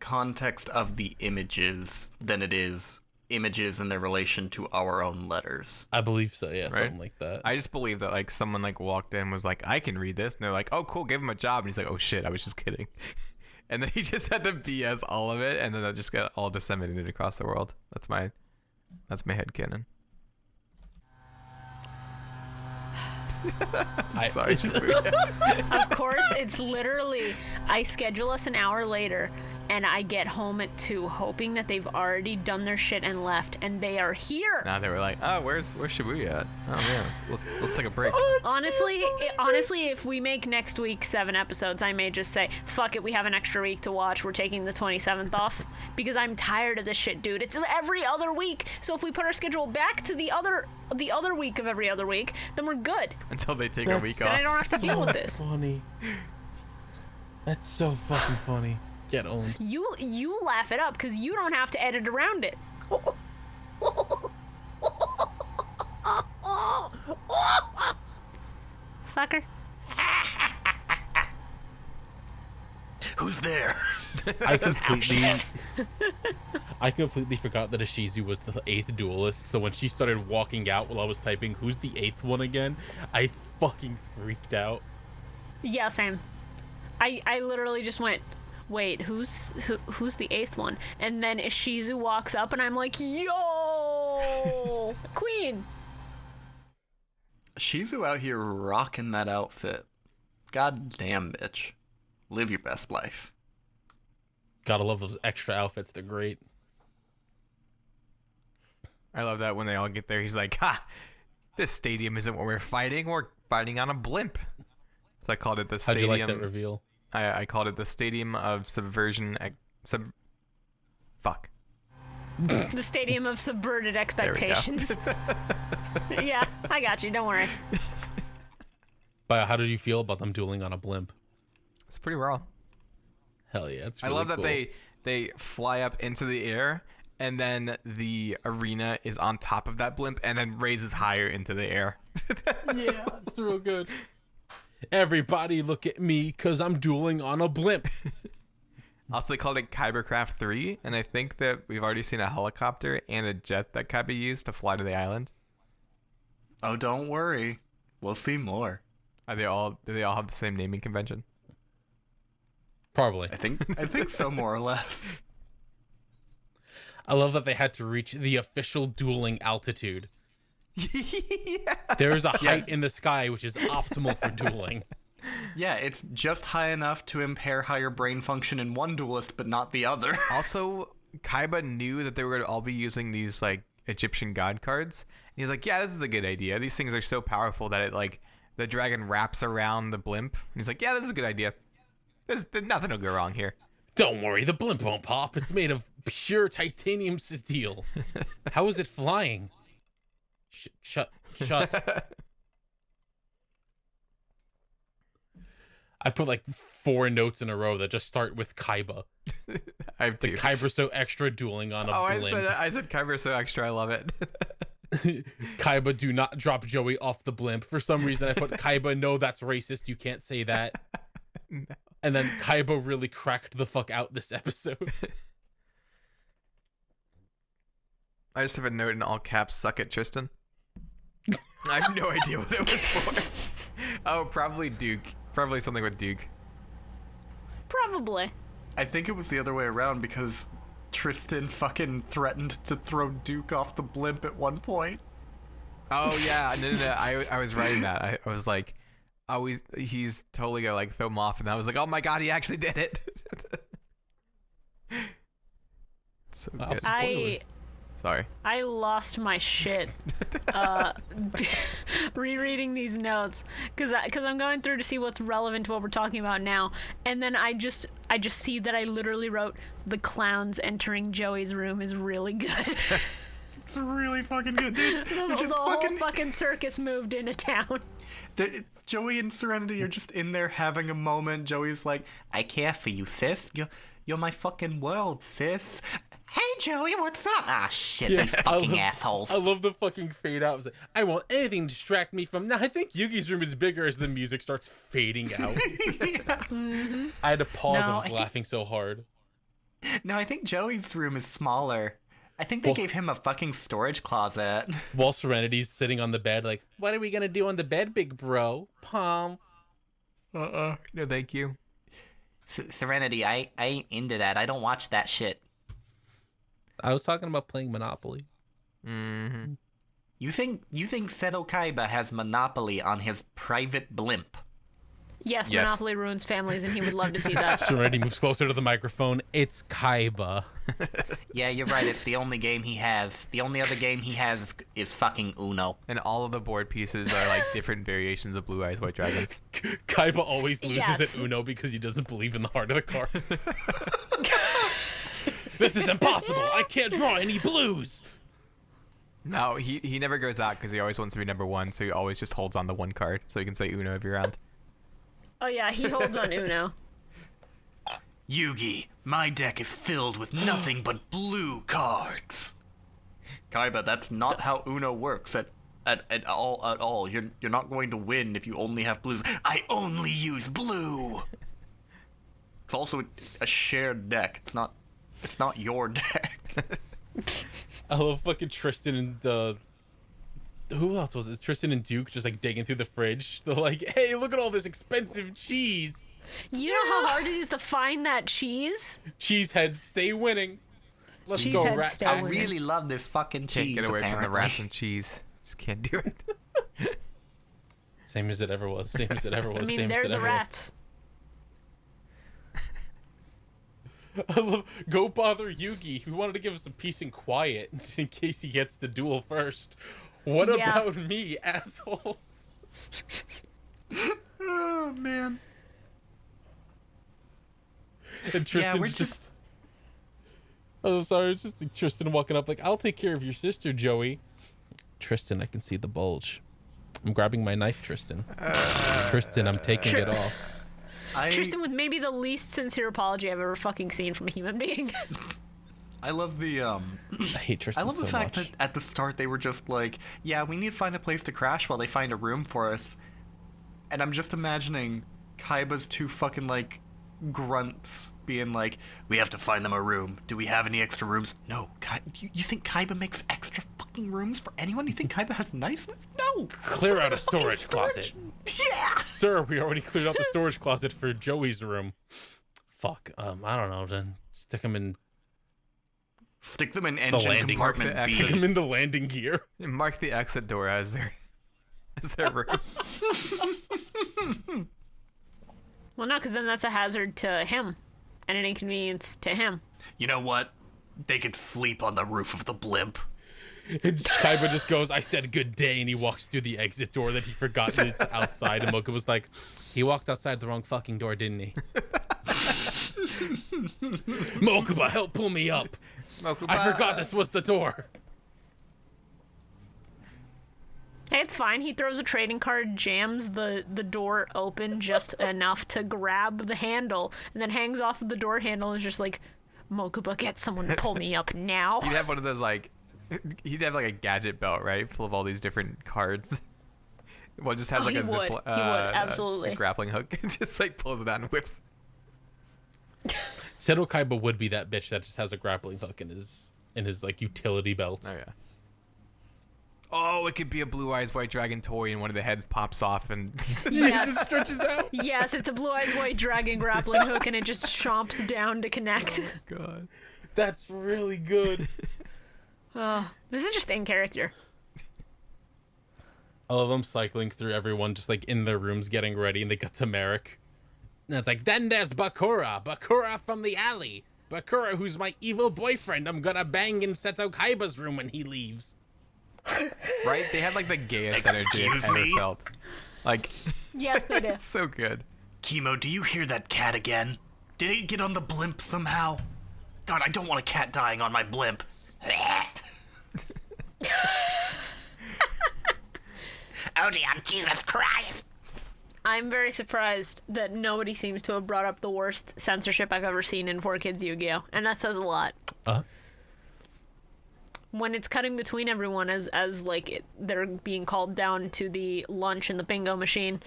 context of the images than it is images in their relation to our own letters. I believe so. Yeah, something like that. I just believe that like someone like walked in and was like, I can read this, and they're like, oh cool, give him a job, and he's like, oh shit, I was just kidding. And then he just had to BS all of it, and then that just got all disseminated across the world. That's my headcanon. Sorry. Of course, it's literally, I schedule us an hour later, and I get home at 2, hoping that they've already done their shit and left, and they are here. Now they were like, oh, where's Shibuya at? Oh man, let's take a break. Honestly, if we make next week 7 episodes, I may just say, fuck it, we have an extra week to watch. We're taking the 27th off because I'm tired of this shit, dude. It's every other week. So if we put our schedule back to the other week of every other week, then we're good. Until they take a week Then I off. don't have to deal with this. Funny. That's so fucking funny. Get owned. You laugh it up because you don't have to edit around it. Fucker. Who's there? I completely forgot that Ishizu was the 8th duelist, so when she started walking out while I was typing, who's the 8th one again? I fucking freaked out. Yeah, same. I literally just went, wait, who's the 8th one? And then Ishizu walks up and I'm like, yo, Queen. Shizu out here rocking that outfit. God damn, bitch. Live your best life. Gotta love those extra outfits, they're great. I love that when they all get there, he's like, ha! This stadium isn't what we're fighting on a blimp. So I called it the How'd stadium. you like that reveal? I called it the stadium of subversion. Fuck. The stadium of subverted expectations. Yeah, I got you. Don't worry. But how did you feel about them dueling on a blimp? It's pretty raw. Hell yeah, it's I really love cool. that they fly up into the air, and then the arena is on top of that blimp, and then raises higher into the air. Yeah, it's real good. Everybody look at me, cause I'm dueling on a blimp. Also, they called it Kybercraft 3, and I think that we've already seen a helicopter and a jet that Kaiba used to fly to the island. Oh, don't worry. We'll see more. Do they all have the same naming convention? Probably. I think so, more or less. I love that they had to reach the official dueling altitude. Yeah. There is a height in the sky which is optimal for dueling. Yeah, it's just high enough to impair higher brain function in one duelist, but not the other. Also, Kaiba knew that they were going to all be using these like Egyptian god cards. And he's like, yeah, this is a good idea. These things are so powerful that it like the dragon wraps around the blimp. And he's like, yeah, this is a good idea. There's nothing will go wrong here. Don't worry, the blimp won't pop. It's made of pure titanium steel. How is it flying? Shut. I put like 4 notes in a row that just start with Kaiba. I have The two. Kaiba so extra dueling on a blimp. I said Kaiba so extra. I love it. Kaiba, do not drop Joey off the blimp. For some reason, I put Kaiba, no, that's racist. You can't say that. No. And then Kaiba really cracked the fuck out this episode. I just have a note in all caps, suck it, Tristan. I have no idea what it was for. Oh, probably Duke. Probably something with Duke. Probably. I think it was the other way around because Tristan fucking threatened to throw Duke off the blimp at one point. Oh, yeah. No. I was writing that. I was like, oh, he's totally gonna like throw him off. And I was like, oh my god, he actually did it. So good. Sorry. I lost my shit rereading these notes because I'm going through to see what's relevant to what we're talking about now, and then I just see that I literally wrote the clowns entering Joey's room is really good. It's really fucking good, dude. They're just the whole fucking fucking circus moved into town. Joey and Serenity are just in there having a moment. Joey's like, I care for you, sis. You're my fucking world, sis. Hey, Joey, what's up? Ah, shit, Yeah, these fucking assholes. I love the fucking fade out. It's like, I won't anything distract me from. Now I think Yugi's room is bigger as the music starts fading out. Mm-hmm. I had to pause. No, I was laughing so hard. No, I think Joey's room is smaller. I think they gave him a fucking storage closet. While Serenity's sitting on the bed, like, what are we gonna do on the bed, big bro? Palm. No, thank you. Serenity, I ain't into that. I don't watch that shit. I was talking about playing Monopoly. Mm-hmm. You think Seto Kaiba has monopoly on his private blimp? Yes, Yes. Monopoly ruins families, and he would love to see that. Serenity moves closer to the microphone. It's Kaiba. Yeah, you're right. It's the only game he has. The only other game he has is fucking Uno. And all of the board pieces are like different variations of Blue Eyes White Dragons. Kaiba always loses Yes. at Uno because he doesn't believe in the heart of the card. This is impossible. I can't draw any blues. No, he never goes out because he always wants to be number one, so he always just holds on to one card so he can say Uno every round. Oh yeah, he holds on Uno. Yugi, my deck is filled with nothing but blue cards. Kaiba, that's not how Uno works at all. You're not going to win if you only have blues. I only use blue. It's also a shared deck. It's not your deck. I love fucking Tristan and who else was it? Tristan and Duke just like digging through the fridge. They're like, hey, look at all this expensive cheese. You know how hard it is to find that cheese? Cheeseheads, stay winning. Let's go, Cheeseheads rat. stay I winning. really love this fucking Can't cheese. get away from the apparently. rats and cheese. Just can't do it. Same as it ever was. Same as it ever was. I mean, same as they're it the ever rats. Was. I love. Go bother Yugi. We wanted to give us some peace and quiet in case he gets the duel first. What Yeah. about me, assholes? Oh man. And Tristan we're just. Oh, sorry. It's just like Tristan walking up like, I'll take care of your sister, Joey. Tristan, I can see the bulge. I'm grabbing my knife, Tristan. Tristan, I'm taking it off. Tristan with maybe the least sincere apology I've ever fucking seen from a human being. I love the I hate Tristan I love the so fact much. that at the start they were just like, yeah, we need to find a place to crash while they find a room for us. And I'm just imagining Kaiba's two fucking like grunts being like, we have to find them a room. Do we have any extra rooms? No. You think Kaiba makes extra fucking rooms for anyone? You think Kaiba has niceness? No. Clear out a Fucking storage closet. Yeah. Sir, we already cleared out the storage closet for Joey's room. Fuck. I don't know. Then stick them in engine landing compartment B. Stick them in the landing gear. Mark the exit door as their room. Well, no, because then that's a hazard to him and an inconvenience to him. You know what? They could sleep on the roof of the blimp. And Kaiba just goes, I said good day, and he walks through the exit door that he forgot it's outside. And Mocha was like, he walked outside the wrong fucking door, didn't he? Mokuba, help pull me up. Mokuba. I forgot this was the door. Hey, it's fine. He throws a trading card, jams the door open just enough to grab the handle, and then hangs off of the door handle and is just like, Mokuba, get someone to pull me up now. He'd have one of those, like, he'd have, like, a gadget belt, right? Full of all these different cards. One just has, like, he a would. zip He would, absolutely. a grappling hook. Just, like, pulls it out and whips. Seto Kaiba would be that bitch that just has a grappling hook in his like, utility belt. Oh, yeah. Oh, it could be a Blue Eyes White Dragon toy and one of the heads pops off and Yes. just stretches out. Yes, it's a Blue Eyes White Dragon grappling hook, and it just chomps down to connect. God. That's really good. Oh, this is just in character. I love them cycling through everyone just like in their rooms getting ready, and they got to Merrick. And it's like, then there's Bakura from the alley. Bakura, who's my evil boyfriend. I'm gonna bang in Seto Kaiba's room when he leaves. Right? They had, like, the gayest energy I've Excuse ever me? felt. Like, Yes, they did. it's so good. Chemo, do you hear that cat again? Did it get on the blimp somehow? God, I don't want a cat dying on my blimp. Oh dear, Jesus Christ! I'm very surprised that nobody seems to have brought up the worst censorship I've ever seen in 4Kids Yu-Gi-Oh! And that says a lot. When it's cutting between everyone as like they're being called down to the lunch in the bingo machine,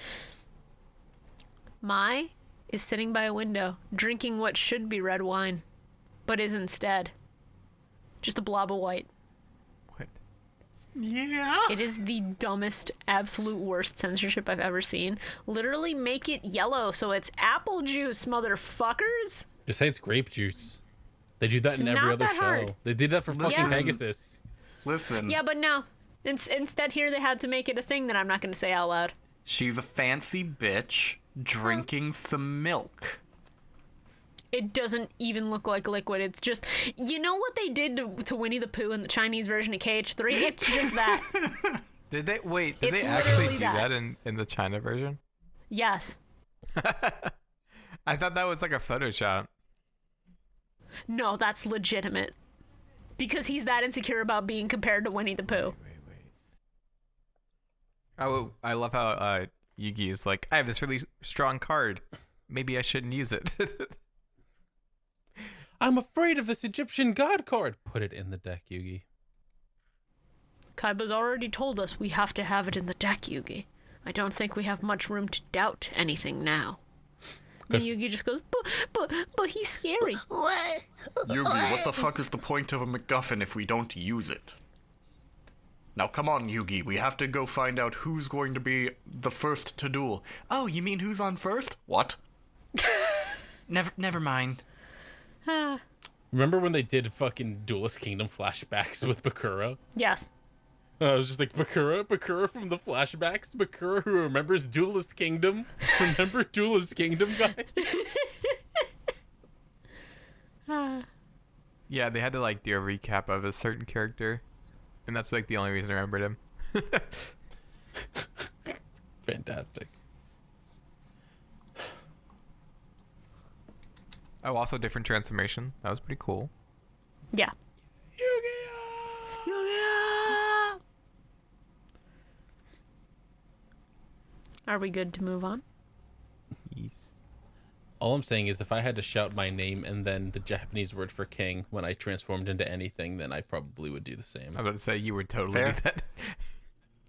Mai is sitting by a window drinking what should be red wine, but is instead just a blob of white. What? Yeah. It is the dumbest, absolute worst censorship I've ever seen. Literally make it yellow so it's apple juice, motherfuckers. Just say it's grape juice. They do that It's in every not other that show. hard. They did that for fucking Listen. Pegasus. Listen, Yeah, but no. Instead here they had to make it a thing that I'm not going to say out loud. she's a fancy bitch drinking some milk. It doesn't even look like liquid. It's just, you know what they did to Winnie the Pooh in the Chinese version of KH3? It's just that. Did they Did It's they actually literally do that. that in the China version? Yes. I thought that was like a Photoshop. No, that's legitimate. Because he's that insecure about being compared to Winnie the Pooh. Oh, I love how Yugi is like, I have this really strong card. Maybe I shouldn't use it. I'm afraid of this Egyptian god card. Put it in the deck, Yugi. Kaiba's already told us we have to have it in the deck, Yugi. I don't think we have much room to doubt anything now. And Yugi just goes, but he's scary. Yugi, what the fuck is the point of a MacGuffin if we don't use it? Now come on, Yugi, we have to go find out who's going to be the first to duel. Oh, you mean who's on first? What? Never mind. Remember when they did fucking Duelist Kingdom flashbacks with Bakura? Yes. I was just like, Bakura from the flashbacks? Bakura who remembers Duelist Kingdom? Remember Duelist Kingdom, guy? Yeah, they had to like do a recap of a certain character. And that's like the only reason I remembered him. Fantastic. Oh, also different transformation. That was pretty cool. Yeah. Are we good to move on? Yes. All I'm saying is if I had to shout my name and then the Japanese word for king when I transformed into anything, then I probably would do the same. I was about to say you would totally Fair. do that.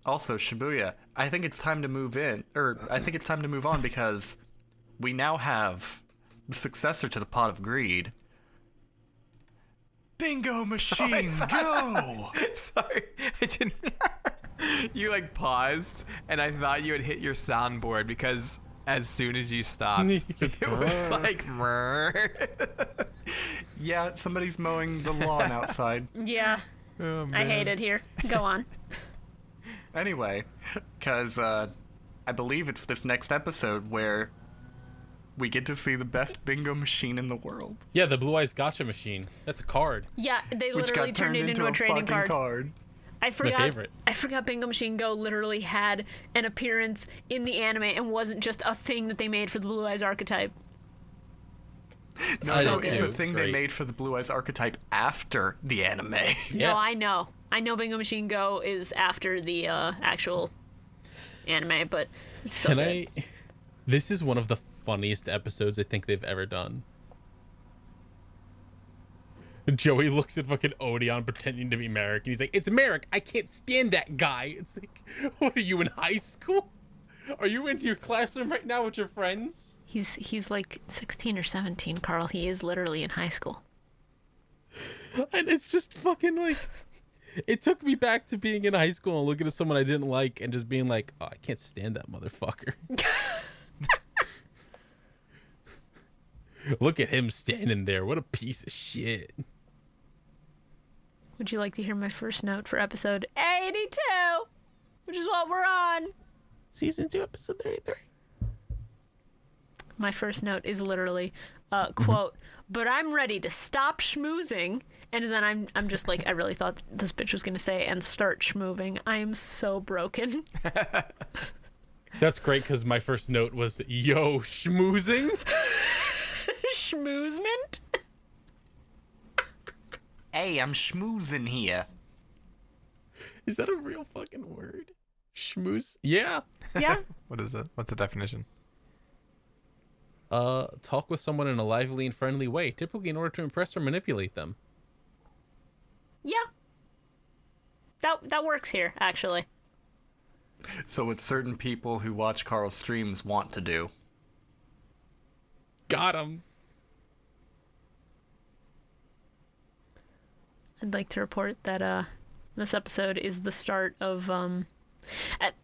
Also, Shibuya, I think it's time to move on because we now have the successor to the Pot of Greed. Bingo machine, go! Sorry, I didn't. You like paused, and I thought you had hit your soundboard because as soon as you stopped, it was like. Yeah, somebody's mowing the lawn outside. Yeah. Oh, I hate it here. Go on. Anyway, because I believe it's this next episode where we get to see the best bingo machine in the world. Yeah, the Blue Eyes Gotcha machine. That's a card. Yeah, they Which literally got turned turned it into a trading fucking card. I forgot. favorite. I forgot Bingo Machine Go literally had an appearance in the anime and wasn't just a thing that they made for the Blue Eyes archetype. No, I no, did it's a too. thing Great. they made for the Blue Eyes archetype after the anime. Yeah. No, I know. I know Bingo Machine Go is after the actual anime, but it's so good. This is one of the funniest episodes I think they've ever done. Joey looks at fucking Odeon pretending to be Merrick, and he's like, "It's Merrick. I can't stand that guy." It's like, what are you in high school? Are you in your classroom right now with your friends? He's like 16 or 17, Carl. He is literally in high school. And it's just fucking like, it took me back to being in high school and looking at someone I didn't like and just being like, "Oh, I can't stand that motherfucker." Look at him standing there. What a piece of shit. Would you like to hear my first note for episode 82? Which is what we're on. Season 2, episode 33. My first note is literally, quote, "But I'm ready to stop schmoozing." And then I'm just like, I really thought this bitch was going to say, "and start schmooving." I am so broken. That's great because my first note was, "Yo, schmoozing?" Schmoozement? Hey, I'm schmoozing here. Is that a real fucking word? Schmooze? Yeah. Yeah. What is it? What's the definition? Talk with someone in a lively and friendly way, typically in order to impress or manipulate them. Yeah. That works here, actually. So what certain people who watch Carl's streams want to do. Got him. I'd like to report that this episode is the start of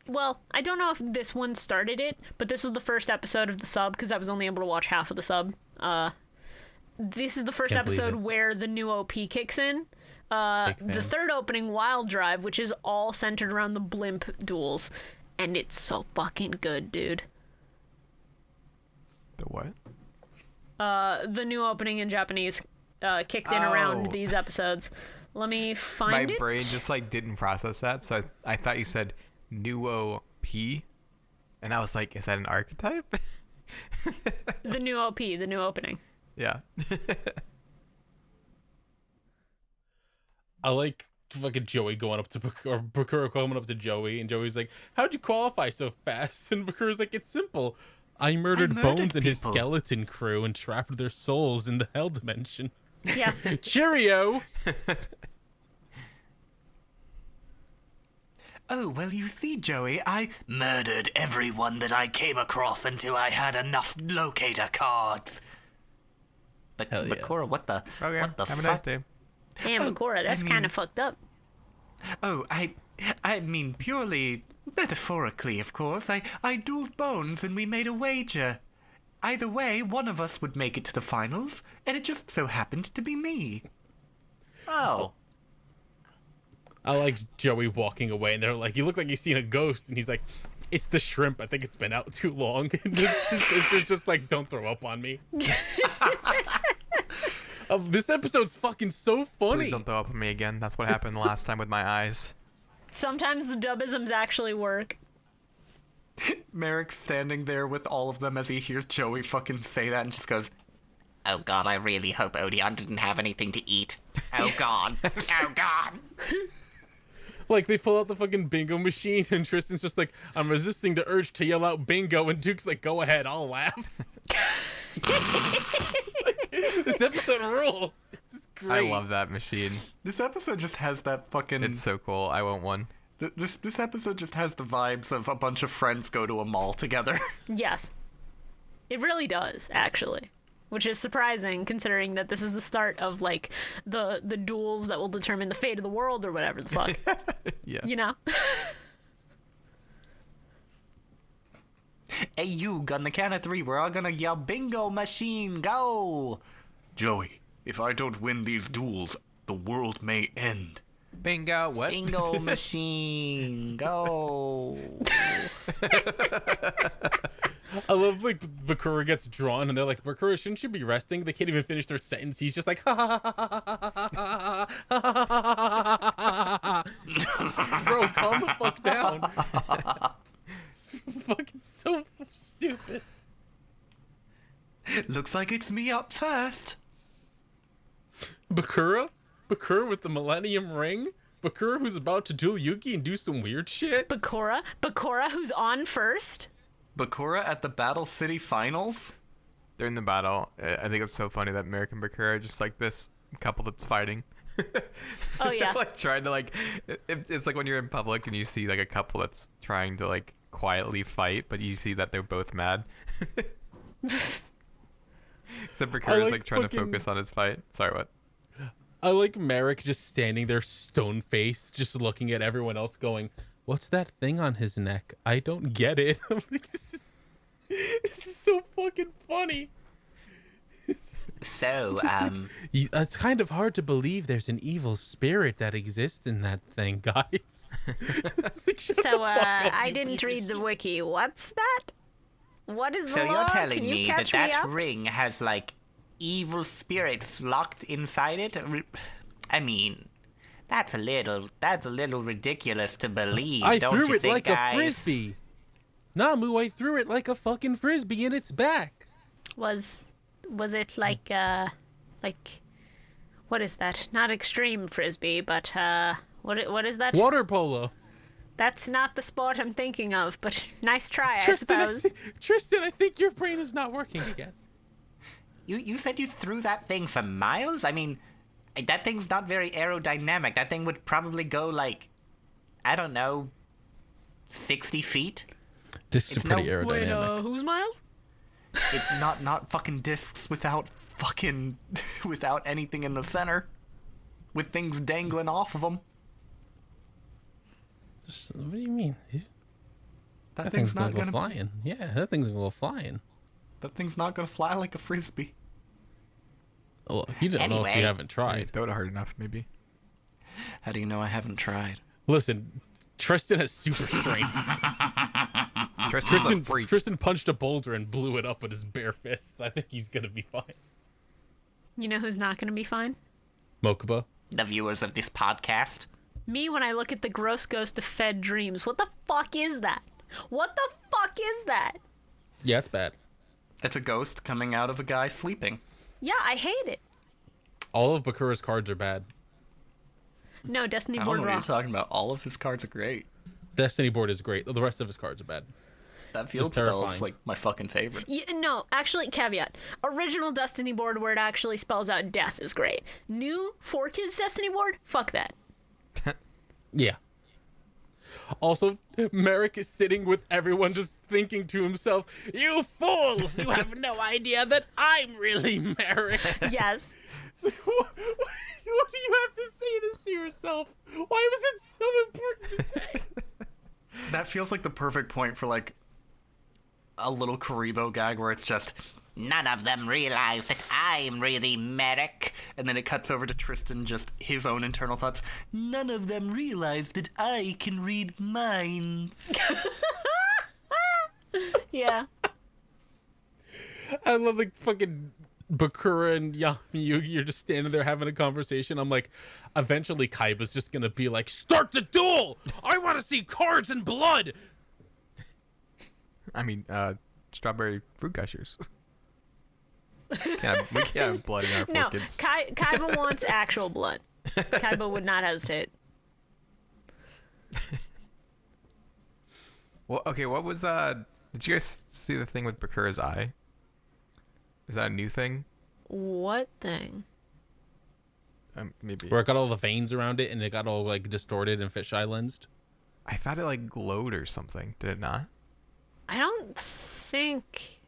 well, I don't know if this one started it, but this was the first episode of the sub because I was only able to watch half of the sub. This is the first Can't believe episode it. where the new OP kicks in. The third opening, Wild Drive, which is all centered around the blimp duels, and it's so fucking good, dude. The what? The new opening in Japanese kicked in around Oh. these episodes. Let me My find it. brain just like didn't process that, so I thought you said Nuo P, and I was like, is that an archetype? The new OP, the new opening. Yeah. I like fucking Joey going up to Bakura, or Bakura coming up to Joey, and Joey's like, "How'd you qualify so fast?" And Bakura's like, "It's simple. I murdered Bones and his people." skeleton crew and trapped their souls in the hell dimension." Yeah. Cheerio! Oh, well, you see, Joey, I murdered everyone that I came across until I had enough locator cards. But, Hell yeah. Bakura, what the Okay. what the Have a fuck? nice day. Damn, Oh, Bakura, that's I mean- kind of fucked up. Oh, I mean, purely metaphorically, of course. I dueled Bones and we made a wager. Either way, one of us would make it to the finals, and it just so happened to be me. Oh. I like Joey walking away, and they're like, "You look like you've seen a ghost," and he's like, "It's the shrimp. I think it's been out too long." It's just like, "Don't throw up on me." This episode's fucking so funny. Please don't throw up on me again. That's what happened last time with my eyes. Sometimes the dubisms actually work. Merrick's standing there with all of them as he hears Joey fucking say that and just goes, Oh god, I really hope Odeon didn't have anything to eat. Oh god. Oh god. Like, they pull out the fucking bingo machine, and Tristan's just like, "I'm resisting the urge to yell out bingo," and Duke's like, "Go ahead, I'll laugh." This episode rules. It's great. I love that machine. this episode just has that fucking... It's so cool. I want one. This episode just has the vibes of a bunch of friends go to a mall together. Yes. It really does, actually. Which is surprising, considering that this is the start of, like, the duels that will determine the fate of the world or whatever the fuck. Yeah. You know? Hey, you, on the count of 3, we're all gonna yell, bingo machine, go! Joey, if I don't win these duels, the world may end. Bingo, what? Bingo machine, go! I love like Bakura gets drawn and they're like, Bakura, shouldn't you be resting? They can't even finish their sentence. He's just like, ha ha ha ha ha ha ha ha. Bro, calm the fuck down. It's fucking so stupid. Looks like it's me up first. Bakura with the Millennium Ring? Bakura who's about to duel Yugi and do some weird shit? Bakura who's on first. Bakura at the Battle City Finals? During the battle, I think it's so funny that Merrick and Bakura are just like this couple that's fighting. Oh yeah. Like trying to like, it's like when you're in public and you see like a couple that's trying to like quietly fight, but you see that they're both mad. Except Bakura's like trying to focus on his fight. Sorry, what? I like Merrick just standing there stone-faced, just looking at everyone else going, what's that thing on his neck? I don't get it. I'm like, this is so fucking funny. So, It's kind of hard to believe there's an evil spirit that exists in that thing, guys. Like, So, I didn't read the wiki. What's that? What is the so law? you're telling Can you me catch that me that up? ring has, like, evil spirits locked inside it? I mean, that's a little ridiculous to believe, I don't threw you it think, like guys? a frisbee. Namu, I threw it like a fucking frisbee in its back. Was it like what is that? Not extreme frisbee, but what is that? Water polo. That's not the sport I'm thinking of, but nice try, Tristan, I suppose. Tristan, I think your brain is not working again. You said you threw that thing for miles? I mean, that thing's not very aerodynamic. That thing would probably go, like, I don't know, 60 feet? This is It's pretty no- Wait, aerodynamic. who's Miles? It not fucking discs without fucking without anything in the center, with things dangling off of them. What do you mean? That thing's not go gonna flying. Yeah, that thing's gonna go flying. That thing's not gonna fly like a frisbee. Well, you don't know if Anyway. you haven't tried. Throw it hard enough, maybe. How do you know I haven't tried? Listen, Tristan has super strength. Tristan's a freak. Tristan punched a boulder and blew it up with his bare fists. I think he's gonna be fine. You know who's not going to be fine? Mokuba. The viewers of this podcast. Me when I look at the gross ghost of Fed Dreams. What the fuck is that? What the fuck is that? Yeah, it's bad. It's a ghost coming out of a guy sleeping. Yeah, I hate it. All of Bakura's cards are bad. No, Destiny I don't Board know what you're Raw. talking about. All of his cards are great. Destiny board is great. The rest of his cards are bad. That field Just spell is terrifying. like my fucking favorite. No, actually, caveat. Original Destiny board where it actually spells out death is great. New 4Kids Destiny board? Fuck that. Yeah. Also, Merrick is sitting with everyone just thinking to himself, you fools! You have no idea that I'm really Merrick. Yes. What do you have to say this to yourself? Why was it so important to say? That feels like the perfect point for like a little Karibo gag where it's just, None of them realize that I'm really Merrick. and then it cuts over to Tristan, just his own internal thoughts. None of them realize that I can read minds. Yeah. I love like fucking Bakura and Yugi. You're just standing there having a conversation. I'm like, eventually Kaiba's just gonna be like, start the duel! I want to see cards and blood! I mean, strawberry fruit gushers. We can't have blood in our No, orchids. Kaiba wants actual blood. Kaiba would not hesitate. Well, okay, what was did you guys see the thing with Bakura's eye? Is that a new thing? What thing? Maybe. Where it got all the veins around it and it got all like distorted and fisheye lensed. I thought it like glowed or something. Did it not? I don't think.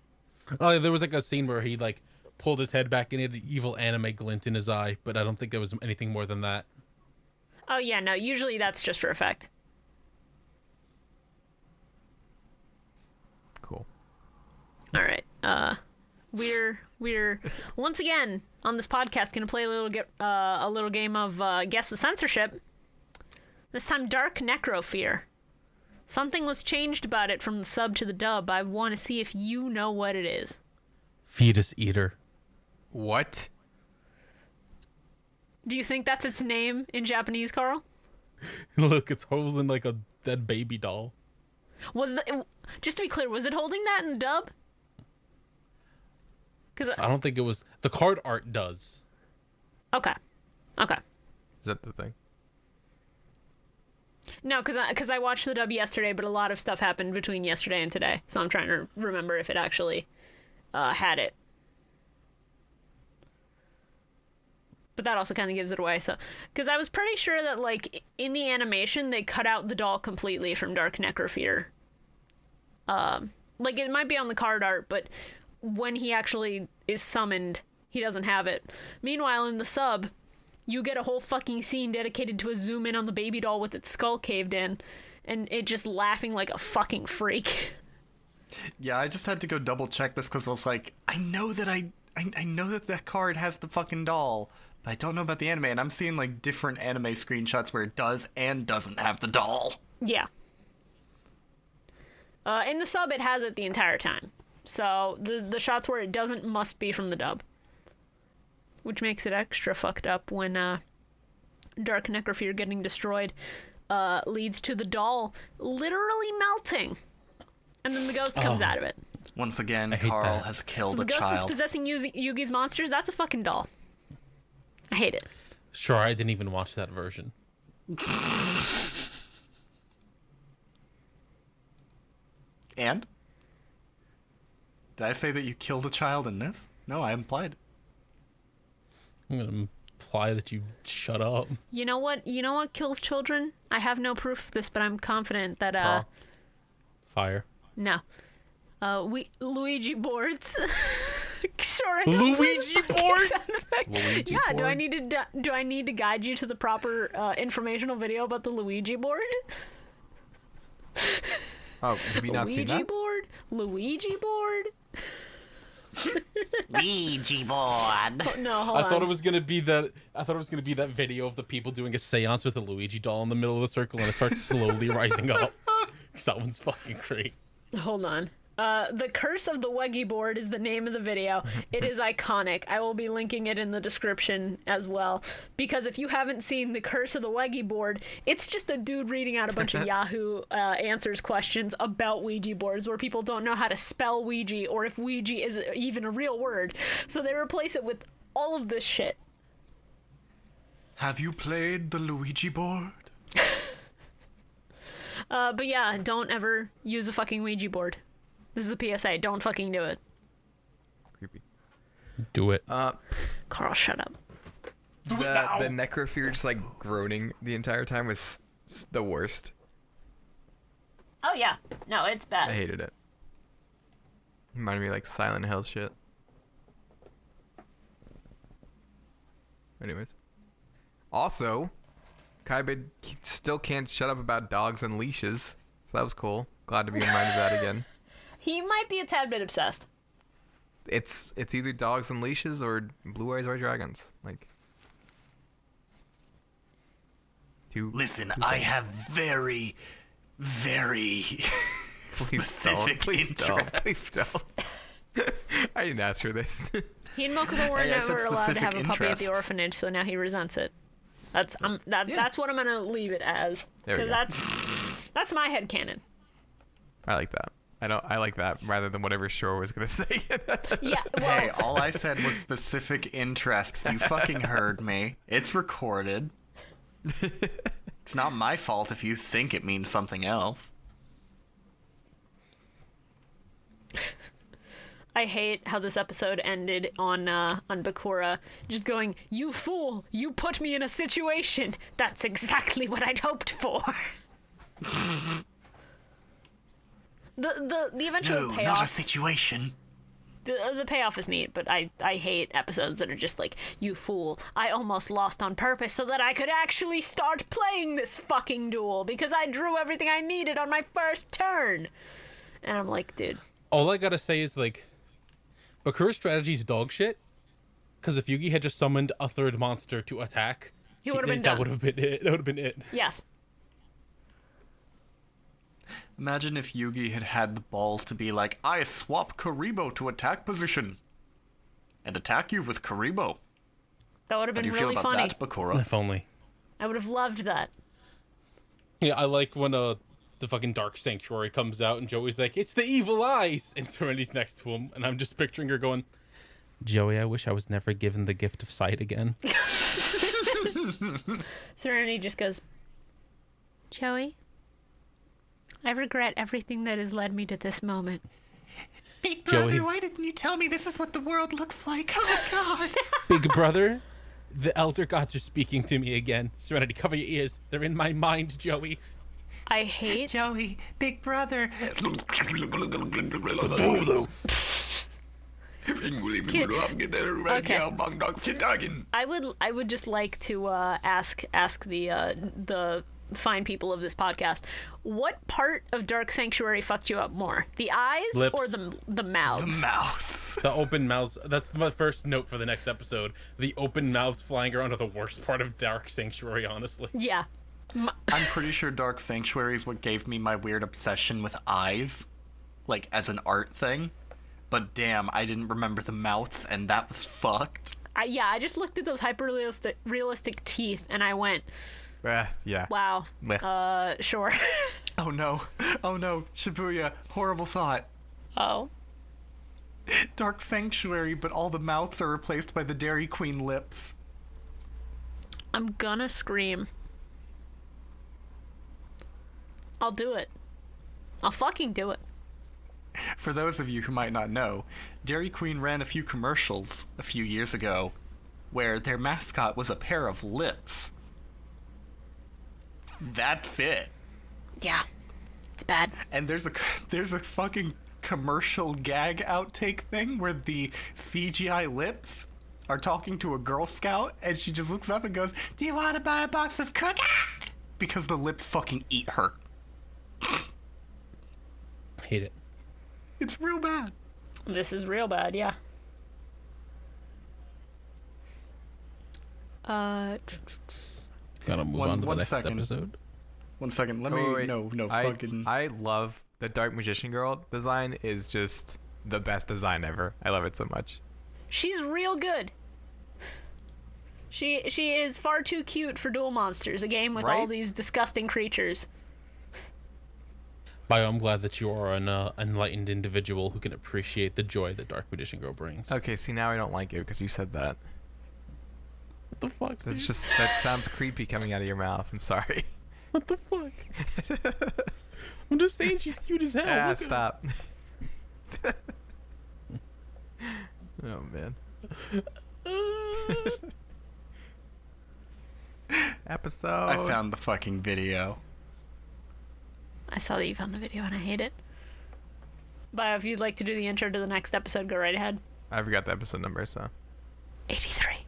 Oh, there was like a scene where he like pulled his head back and he had an evil anime glint in his eye, but I don't think there was anything more than that. Oh, yeah, no, usually that's just for effect. Cool. we're once again on this podcast gonna play a little game of guess the censorship. This time, Dark Necrofear. Something was changed about it from the sub to the dub. I want to see if you know what it is. Fetus eater. What? Do you think that's its name in Japanese, Carl? Look, it's holding like a dead baby doll. Just to be clear, was it holding that in the dub? I don't think it was. The card art does. Okay. Is that the thing? No, because I watched the dub yesterday, but a lot of stuff happened between yesterday and today, so I'm trying to remember if it actually had it. But that also kind of gives it away. So, because I was pretty sure that like in the animation they cut out the doll completely from Dark Necrofear. Like it might be on the card art, but when he actually is summoned, he doesn't have it. Meanwhile, in the sub, you get a whole fucking scene dedicated to a zoom in on the baby doll with its skull caved in, and it just laughing like a fucking freak. Yeah, I just had to go double check this because I was like, I know that that card has the fucking doll, but I don't know about the anime, and I'm seeing like different anime screenshots where it does and doesn't have the doll. Yeah. In the sub, it has it the entire time. So the shots where it doesn't must be from the dub. Which makes it extra fucked up when Dark Necrofear getting destroyed leads to the doll literally melting. And then the ghost comes out of it. Once again, hate Carl that. has killed So a the ghost that's child. possessing Yugi's monsters, that's a fucking doll. I hate it. Sure, I didn't even watch that version. And? Did I say that you killed a child in this? No, I implied. I'm gonna imply that you shut up. You know what kills children? I have no proof of this, but I'm confident that Carl. Fire. no. Luigi boards. Sure, I don't play Luigi the fucking boards? sound effect. Luigi yeah, do board? I need to guide you to the proper informational video about the Luigi board? Oh, have you not seen Luigi that? board? Luigi board? Ouija board. Oh, no, hold I on. thought it was gonna be that. I thought it was gonna be that video of the people doing a séance with a Luigi doll in the middle of the circle, and it starts slowly rising up. Because that one's fucking great. Hold on. The Curse of the Weggy Board is the name of the video. It is iconic. I will be linking it in the description as well. Because if you haven't seen The Curse of the Weggy Board, it's just a dude reading out a bunch of Yahoo Answers questions about Ouija boards where people don't know how to spell Ouija or if Ouija is even a real word. So they replace it with all of this shit. Have you played the Luigi board? But yeah, don't ever use a fucking Ouija board. This is a PSA. Don't fucking do it. Creepy. Do it. Carl, shut up. The Necrofear just like groaning the entire time was the worst. Oh yeah. No, it's I bad. hated it. Reminded me of, like Silent Hill shit. Anyways. Also, Kaiba still can't shut up about dogs and leashes. So that was cool. Glad to be reminded of that again. He might be a tad bit obsessed. It's either dogs and leashes or blue eyes white dragons. Like Listen, I have very, very specific Please interests. don't. I didn't ask for this. He and Mokuba were Hey, I said never allowed to have a specific puppy at the interests. orphanage, so now he resents it. That's what I'm gonna leave it as. There we Because go. that's my headcanon. I like that. I like that rather than whatever Shore was gonna say. Yeah, well, Hey, all I said was specific interests. You fucking heard me. It's recorded. It's not my fault if you think it means something else. I hate how this episode ended on Bakura just going, "You fool! You put me in a situation. That's exactly what I'd hoped for." The eventual No, payoff. not a situation. The payoff is neat, but I hate episodes that are just like, "You fool, I almost lost on purpose so that I could actually start playing this fucking duel because I drew everything I needed on my first turn." And I'm like, dude. All I gotta say is like, Bakura's strategy is dog shit. Because if Yugi had just summoned a third monster to attack, He would have been that done. would have been it. That would have been it. Yes. Imagine if Yugi had had the balls to be like, I swap Karibo to attack position. And attack you with Karibo. That would have How do been you feel really about funny. that, Bakura? If only. I would have loved that. Yeah, I like when the fucking Dark Sanctuary comes out and Joey's like, it's the evil eyes! And Serenity's next to him, and I'm just picturing her going, Joey, I wish I was never given the gift of sight again. Serenity just goes, Joey, I regret everything that has led me to this moment. Big brother, Joey. why didn't you tell me this is what the world looks like? Oh, God. Big brother, the elder gods are speaking to me again. Serenity, cover your ears. They're in my mind, Joey. I hate Joey, big brother. I would just like to ask the fine people of this podcast, what part of Dark Sanctuary fucked you up more? The eyes Lips. or the mouths? The mouths. The open mouths. That's my first note for the next episode. The open mouths flying around are the worst part of Dark Sanctuary, honestly. Yeah. I'm pretty sure Dark Sanctuary is what gave me my weird obsession with eyes. Like, as an art thing. But damn, I didn't remember the mouths, and that was fucked. I just looked at those realistic teeth and I went, Yeah. wow. Blech. Sure. Oh no. Oh no. Shibuya. Horrible thought. Oh. Dark Sanctuary, but all the mouths are replaced by the Dairy Queen lips. I'm gonna scream. I'll do it. I'll fucking do it. For those of you who might not know, Dairy Queen ran a few commercials a few years ago where their mascot was a pair of lips. That's it. Yeah. It's bad. And there's a fucking commercial gag outtake thing where the CGI lips are talking to a Girl Scout and she just looks up and goes, "Do you want to buy a box of cookies?" Because the lips fucking eat her. Hate it. It's real bad. This is real bad, yeah. Gotta move One- on to the one next second. episode. 1 second, let me... Oh, wait. No, I fucking... love the Dark Magician Girl design is just the best design ever. I love it so much. She's real good. She is far too cute for Duel Monsters, a game with all Right? these disgusting creatures. Bio, I'm glad that you are an enlightened individual who can appreciate the joy that Dark Magician Girl brings. Okay, see, now I don't like it because you said that. What the fuck? That's dude? just, that sounds creepy coming out of your mouth. I'm sorry. What the fuck? I'm just saying she's cute as hell. Ah, Look at stop. Oh, man. Episode. I found the fucking video. I saw that you found the video and I hate it. But if you'd like to do the intro to the next episode, go right ahead. I forgot the episode number, so. 83.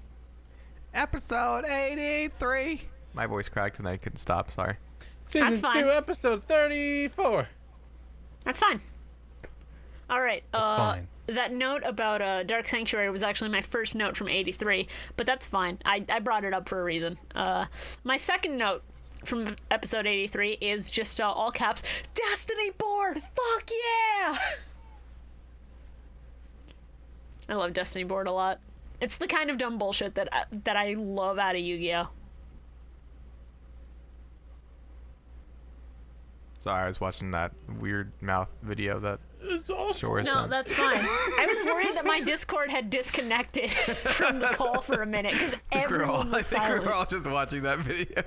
Episode 83. My voice cracked and I couldn't stop. Sorry. Season That's fine. 2, episode 34. That's fine. All right. That's fine. That note about Dark Sanctuary was actually my first note from 83, but that's fine. I brought it up for a reason. My second note from episode 83 is just all caps, Destiny board! Fuck yeah! I love Destiny board a lot. It's the kind of dumb bullshit that I love out of Yu-Gi-Oh! Sorry, I was watching that weird mouth video that It's awful. Shore No, sent. that's fine. I was worried that my Discord had disconnected from the call for a minute because everyone I was think silent. we're all just watching that video.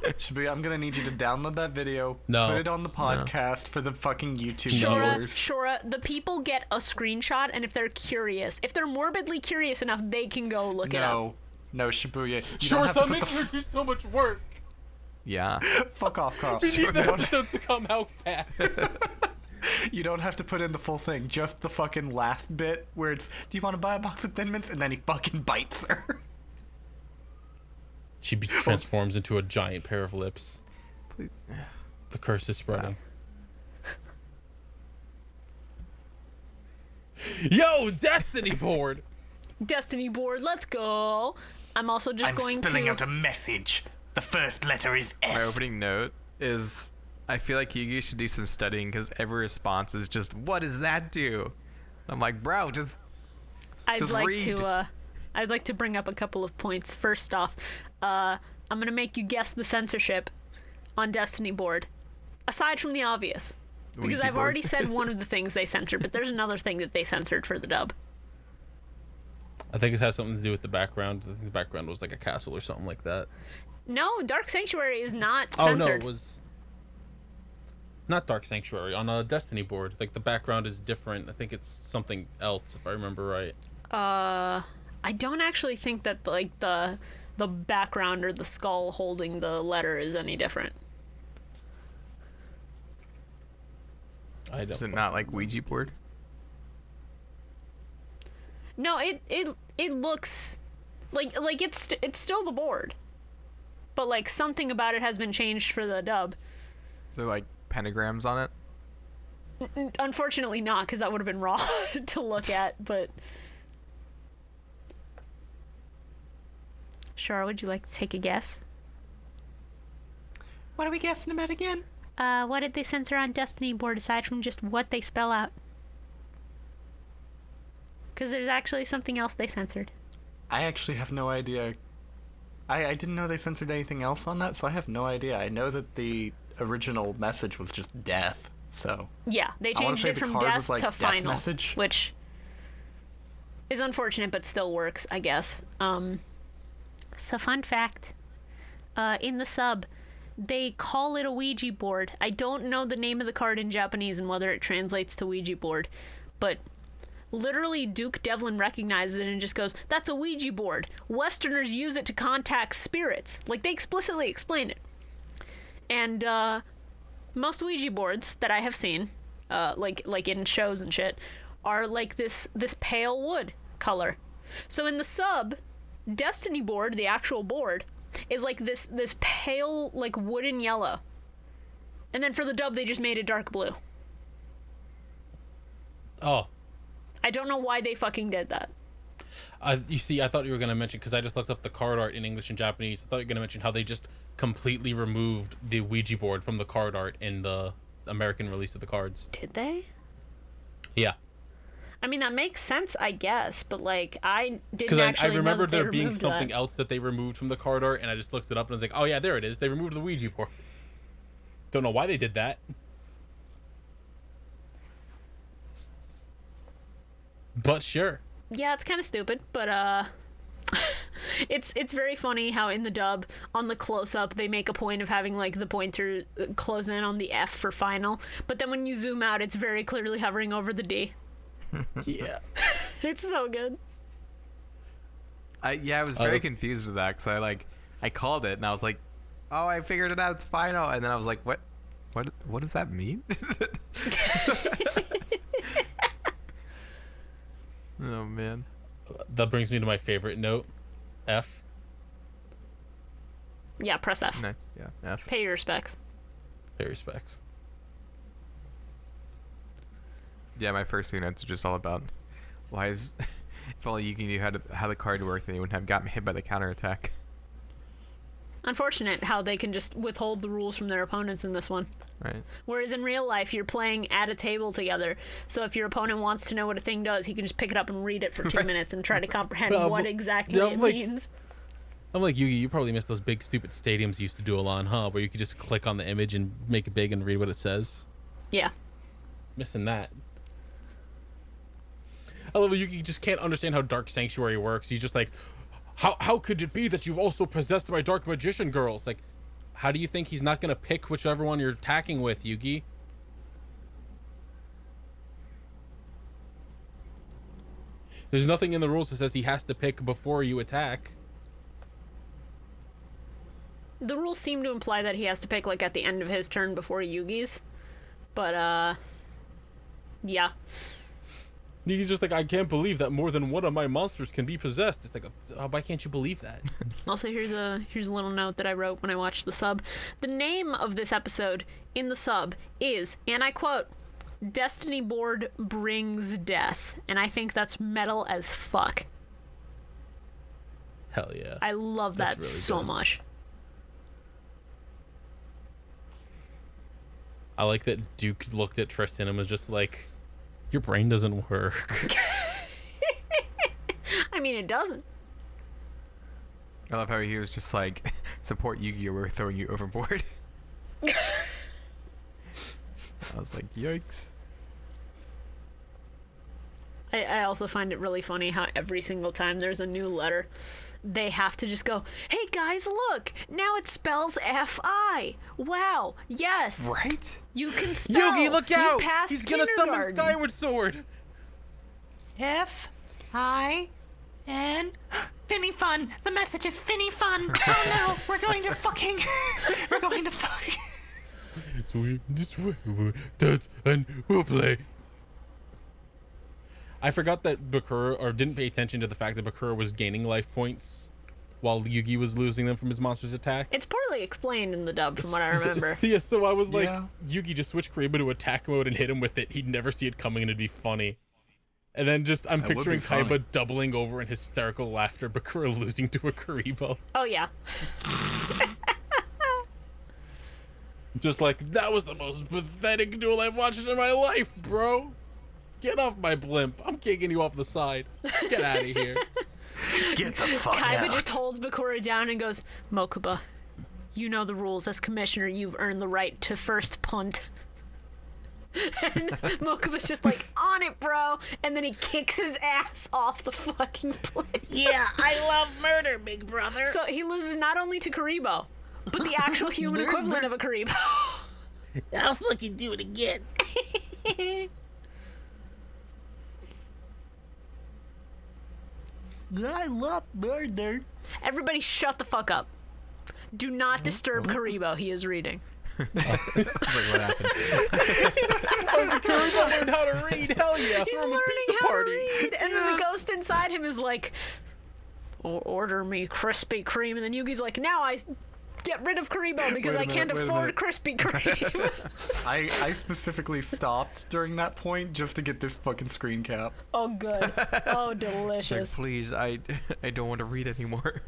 Shibuya, I'm gonna need you to download that video, No. put it on the podcast for the fucking YouTube Shora, viewers. Shora, the people get a screenshot, and if they're curious, if they're morbidly curious enough, they can go look it up. No, Shibuya, you Sure, don't have stop to put making the her do so much work. Yeah. fuck off, Carl. We need the episodes to come out fast. You don't have to put in the full thing, just the fucking last bit where it's, do you want to buy a box of Thin Mints? And then he fucking bites her. She transforms into a giant pair of lips. Please. The curse is spreading. Yo, Destiny board. Destiny board, let's go. I'm also just I'm going spelling to. out a message. The first letter is F. My opening note is, I feel like Yugi should do some studying because every response is just, what does that do? I'm like, bro, just I'd like read. to. I'd like to bring up a couple of points. First off, I'm gonna make you guess the censorship on Destiny board, aside from the obvious, because Ouija I've board. already said one of the things they censored, but there's another thing that they censored for the dub. I think it has something to do with the background. I think the background was like a castle or something like that. No, Dark Sanctuary is not Oh no, censored. it was not Dark Sanctuary on a Destiny board. Like the background is different. I think it's something else if I remember right. I don't actually think that like the background or the skull holding the letter is any different. I is don't. it not like Ouija board? No, it looks like it's still the board, but like something about it has been changed for the dub. Is there like pentagrams on it? Unfortunately, not, because that would have been raw to look at. But Shara, would you like to take a guess? What are we guessing about again? What did they censor on Destiny board aside from just what they spell out? Because there's actually something else they censored. I actually have no idea. I didn't know they censored anything else on that, so I have no idea. I know that the original message was just death, so... Yeah, they I wanna changed say it the from card death was, like, to death final, message. which is unfortunate but still works, I guess. So fun fact, in the sub, they call it a Ouija board. I don't know the name of the card in Japanese and whether it translates to Ouija board, but literally Duke Devlin recognizes it and just goes, "That's a Ouija board. Westerners use it to contact spirits." Like, they explicitly explain it. And most Ouija boards that I have seen, like in shows and shit, are like this pale wood color. So in the sub, Destiny board, the actual board, is like this pale, like, wooden yellow. And then for the dub, they just made it dark blue. Oh. I don't know why they fucking did that. You see, I thought you were going to mention, because I just looked up the card art in English and Japanese, I thought you were going to mention how they just completely removed the Ouija board from the card art in the American release of the cards. Did they? Yeah. I mean, that makes sense, I guess, but, like, I didn't Because actually I remember know that they there being removed something that. else that they removed from the card art, and I just looked it up and I was like, oh yeah, there it is. They removed the Ouija board. Don't know why they did that. But sure. Yeah, it's kind of stupid, but it's very funny how in the dub, on the close-up, they make a point of having, like, the pointer close in on the F for final, but then when you zoom out, it's very clearly hovering over the D. Yeah. It's so good. I was very confused with that because I called it and I was like, oh, I figured it out, it's final, and then I was like, what does that mean? Oh man. That brings me to my favorite note. F. Yeah, press F. Nice. Yeah. F. Pay your respects. Pay respects. Yeah, my first 2 notes are just all about why is if only you knew how the card worked, then you wouldn't have gotten hit by the counterattack. Unfortunate how they can just withhold the rules from their opponents in this one. Right. Whereas in real life, you're playing at a table together. So if your opponent wants to know what a thing does, he can just pick it up and read it for 2 minutes and try to comprehend what exactly yeah, it like- means. I'm like, Yugi, you probably missed those big stupid stadiums you used to duel on, huh? Where you could just click on the image and make it big and read what it says. Yeah. Missing that. I love it. Yugi just can't understand how Dark Sanctuary works. He's just like, how could it be that you've also possessed my Dark Magician girls? Like, how do you think he's not going to pick whichever one you're attacking with, Yugi? There's nothing in the rules that says he has to pick before you attack. The rules seem to imply that he has to pick, like, at the end of his turn before Yugi's. But, yeah. Yugi's just like, I can't believe that more than one of my monsters can be possessed. It's like, why can't you believe that? Also, here's a little note that I wrote when I watched the sub. The name of this episode in the sub is, and I quote, Destiny board brings death, and I think that's metal as fuck. Hell yeah. I love that That's really so good. much. I like that Duke looked at Tristan and was just like, your brain doesn't work. I mean, it doesn't. I love how he was just like, support Yu-Gi-Oh! We're throwing you overboard. I was like, yikes. I also find it really funny how every single time there's a new letter, they have to just go, hey guys, look! Now it spells F-I! Wow, yes! Right? You can spell! Yugi, look You out! passed He's gonna summon kindergarten." Skyward Sword! F-I-N. Finny Fun! The message is Finny Fun! Oh no! We're going to fucking. We're going to fuck. Swing this way, dance, and we'll play. I forgot that Bakura, or didn't pay attention to the fact that Bakura was gaining life points while Yugi was losing them from his monster's attacks. It's poorly explained in the dub, from what I remember. See, so I was like, Yeah. Yugi, just switch Kariba to attack mode and hit him with it. He'd never see it coming and it'd be funny. And then just, I'm That would picturing be funny. Kaiba doubling over in hysterical laughter, Bakura losing to a Karibo. Oh, yeah. Just like, that was the most pathetic duel I've watched in my life, bro. Get off my blimp. I'm kicking you off the side. Get out of here. Get the fuck Kaiba out. just holds Bakura down and goes, Mokuba, you know the rules. As commissioner, you've earned the right to first punt. And Mokuba's just like, on it, bro. And then he kicks his ass off the fucking plane. Yeah, I love murder, big brother. So he loses not only to Karibo, but the actual human equivalent of a Karibo. I'll fucking do it again. I love murder. Everybody shut the fuck up. Do not disturb Karibo. He is reading. I was like, what happened? Karibo learned how to read. Hell yeah. He's Throw him a learning pizza how party. to read. And then the ghost inside him is like, order me Krispy Kreme. And then Yugi's like, now I get rid of Karibo because I can't afford Krispy Kreme. I specifically stopped during that point just to get this fucking screen cap. Oh, good. Oh, Like, delicious. please, I don't want to read anymore.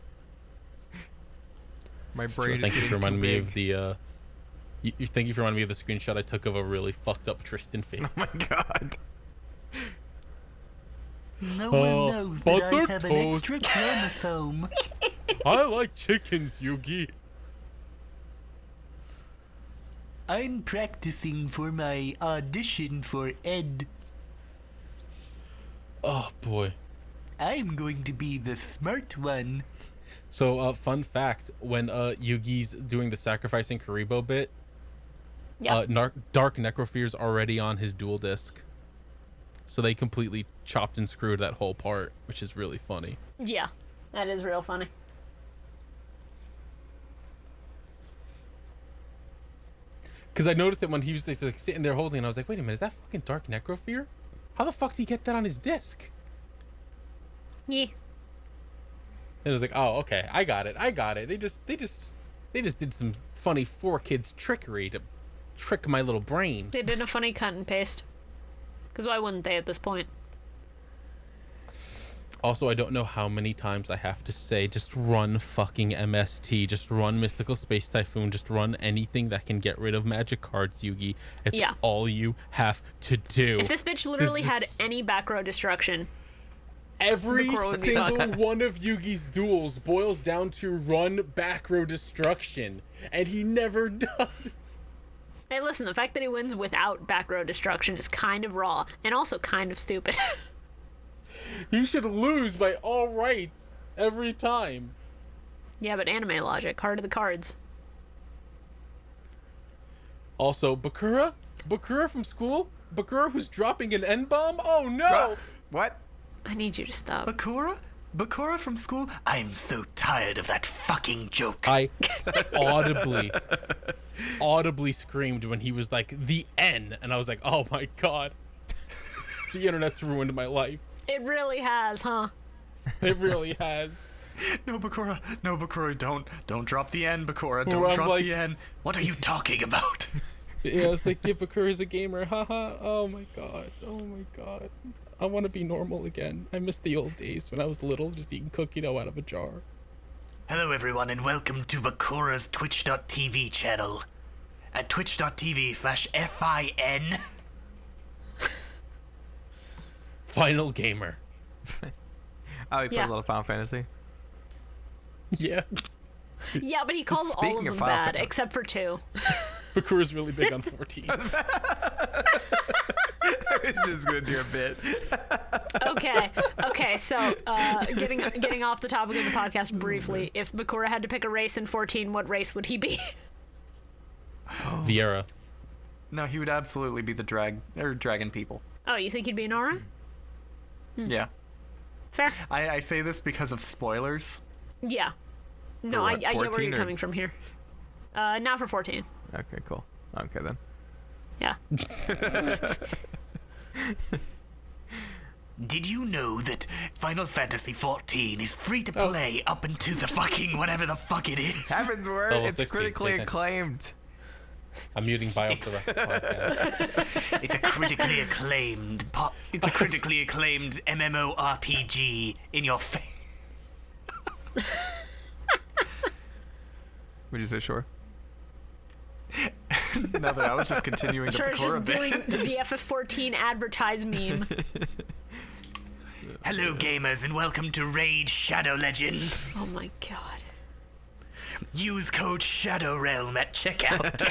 My brain is Thank you getting for reminding too me big. of the, thank you for reminding me of the screenshot I took of a really fucked up Tristan face. Oh my god. No Oh, one knows that I buttered have an toast. extra chromosome. I like chickens, Yugi. I'm practicing for my audition for Ed. Oh boy. I'm going to be the smart one. So, fun fact: when Yugi's doing the sacrificing Karibo bit, Yeah. Dark Necrophere's already on his dual disc, so they completely chopped and screwed that whole part, which is really funny. Yeah. That is real funny. Because I noticed it when he was just, like, sitting there holding it, and I was like, wait a minute, is that fucking Dark Necrophere? How the fuck did he get that on his disc? Yeah. And it was like, oh, okay, I got it. They just did some funny 4Kids trickery to trick my little brain. They did a funny cut and paste. Because why wouldn't they at this point? Also, I don't know how many times I have to say, just run fucking MST, just run Mystical Space Typhoon, just run anything that can get rid of magic cards, Yugi. It's Yeah. all you have to do. If this bitch literally This had is- any back row destruction, Every The crow would be single fucked. one of Yugi's duels boils down to run back row destruction, and he never does. hey, listen, the fact that he wins without back row destruction is kind of raw and also kind of stupid. He should lose by all rights every time. Yeah, but anime logic, heart of the cards. Also, Bakura from school? Bakura who's dropping an N-bomb? Oh no! What? I need you to stop. Bakura? Bakura from school? I'm so tired of that fucking joke. I audibly screamed when he was like, the N, and I was like, oh my god. The internet's ruined my life. It really has, huh? It really has. No, Bakura, don't drop the N, Bakura, Or don't I'm drop like- the N. What are you talking about? Yeah, it's like, yeah, Bakura's a gamer. Haha. Oh my god. Oh my god. I want to be normal again. I miss the old days when I was little, just eating cookie dough out of a jar. Hello, everyone, and welcome to Bakura's Twitch.tv channel at twitch.tv/FIN. Final gamer. Oh, he plays Yeah. a lot of Final Fantasy. Yeah. Yeah, but he calls all Speaking of of them Final bad Fan- except for 2. Bakura's really big on 14. I was just gonna do a bit. Okay. So, getting off the topic of the podcast briefly, if Bakura had to pick a race in 14, what race would he be? Viera. No, he would absolutely be the dragon people. Oh, you think he'd be an Aura? Yeah. Fair. I say this because of spoilers. Yeah. No, For I what, get where 14 you're or- coming from here. Not for 14. Okay, cool. Okay then. Yeah. Did you know that Final Fantasy XIV is free to play up into the fucking whatever the fuck it is? Heaven's word, Level it's 60, critically pay attention. acclaimed. I'm muting Bio for the rest of the podcast. It's a critically acclaimed it's a critically acclaimed MMORPG in your face. Would you say sure? Nothing. I was just continuing the Sure, it's Bakura just bit. doing the FF14 advertise meme. Hello, gamers, and welcome to Raid Shadow Legends. Oh my god. Use code Shadow Realm at checkout.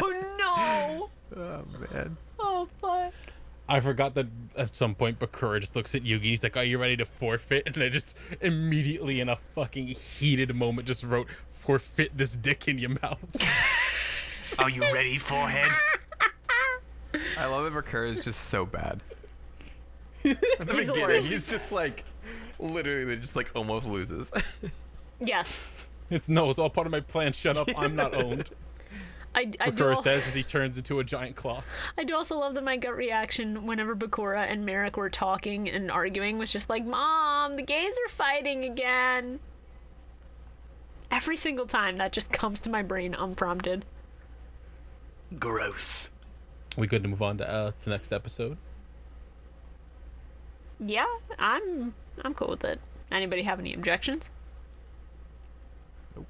Oh no! Oh man. Oh fuck. I forgot that at some point Bakura just looks at Yugi and he's like, are you ready to forfeit? And I just immediately in a fucking heated moment just wrote, forfeit this dick in your mouth. Are you ready, forehead? I love that Bakura is just so bad. At the He's the beginning, worst. he's just like, literally just like almost loses. Yes. It's all part of my plan. Shut up, I'm not owned. I do Bakura also, says as he turns into a giant claw. I do also love that my gut reaction whenever Bakura and Merrick were talking and arguing was just like, Mom, the gays are fighting again. Every single time that just comes to my brain unprompted. Gross. We good to move on to the next episode? Yeah, I'm cool with it. Anybody have any objections? Nope.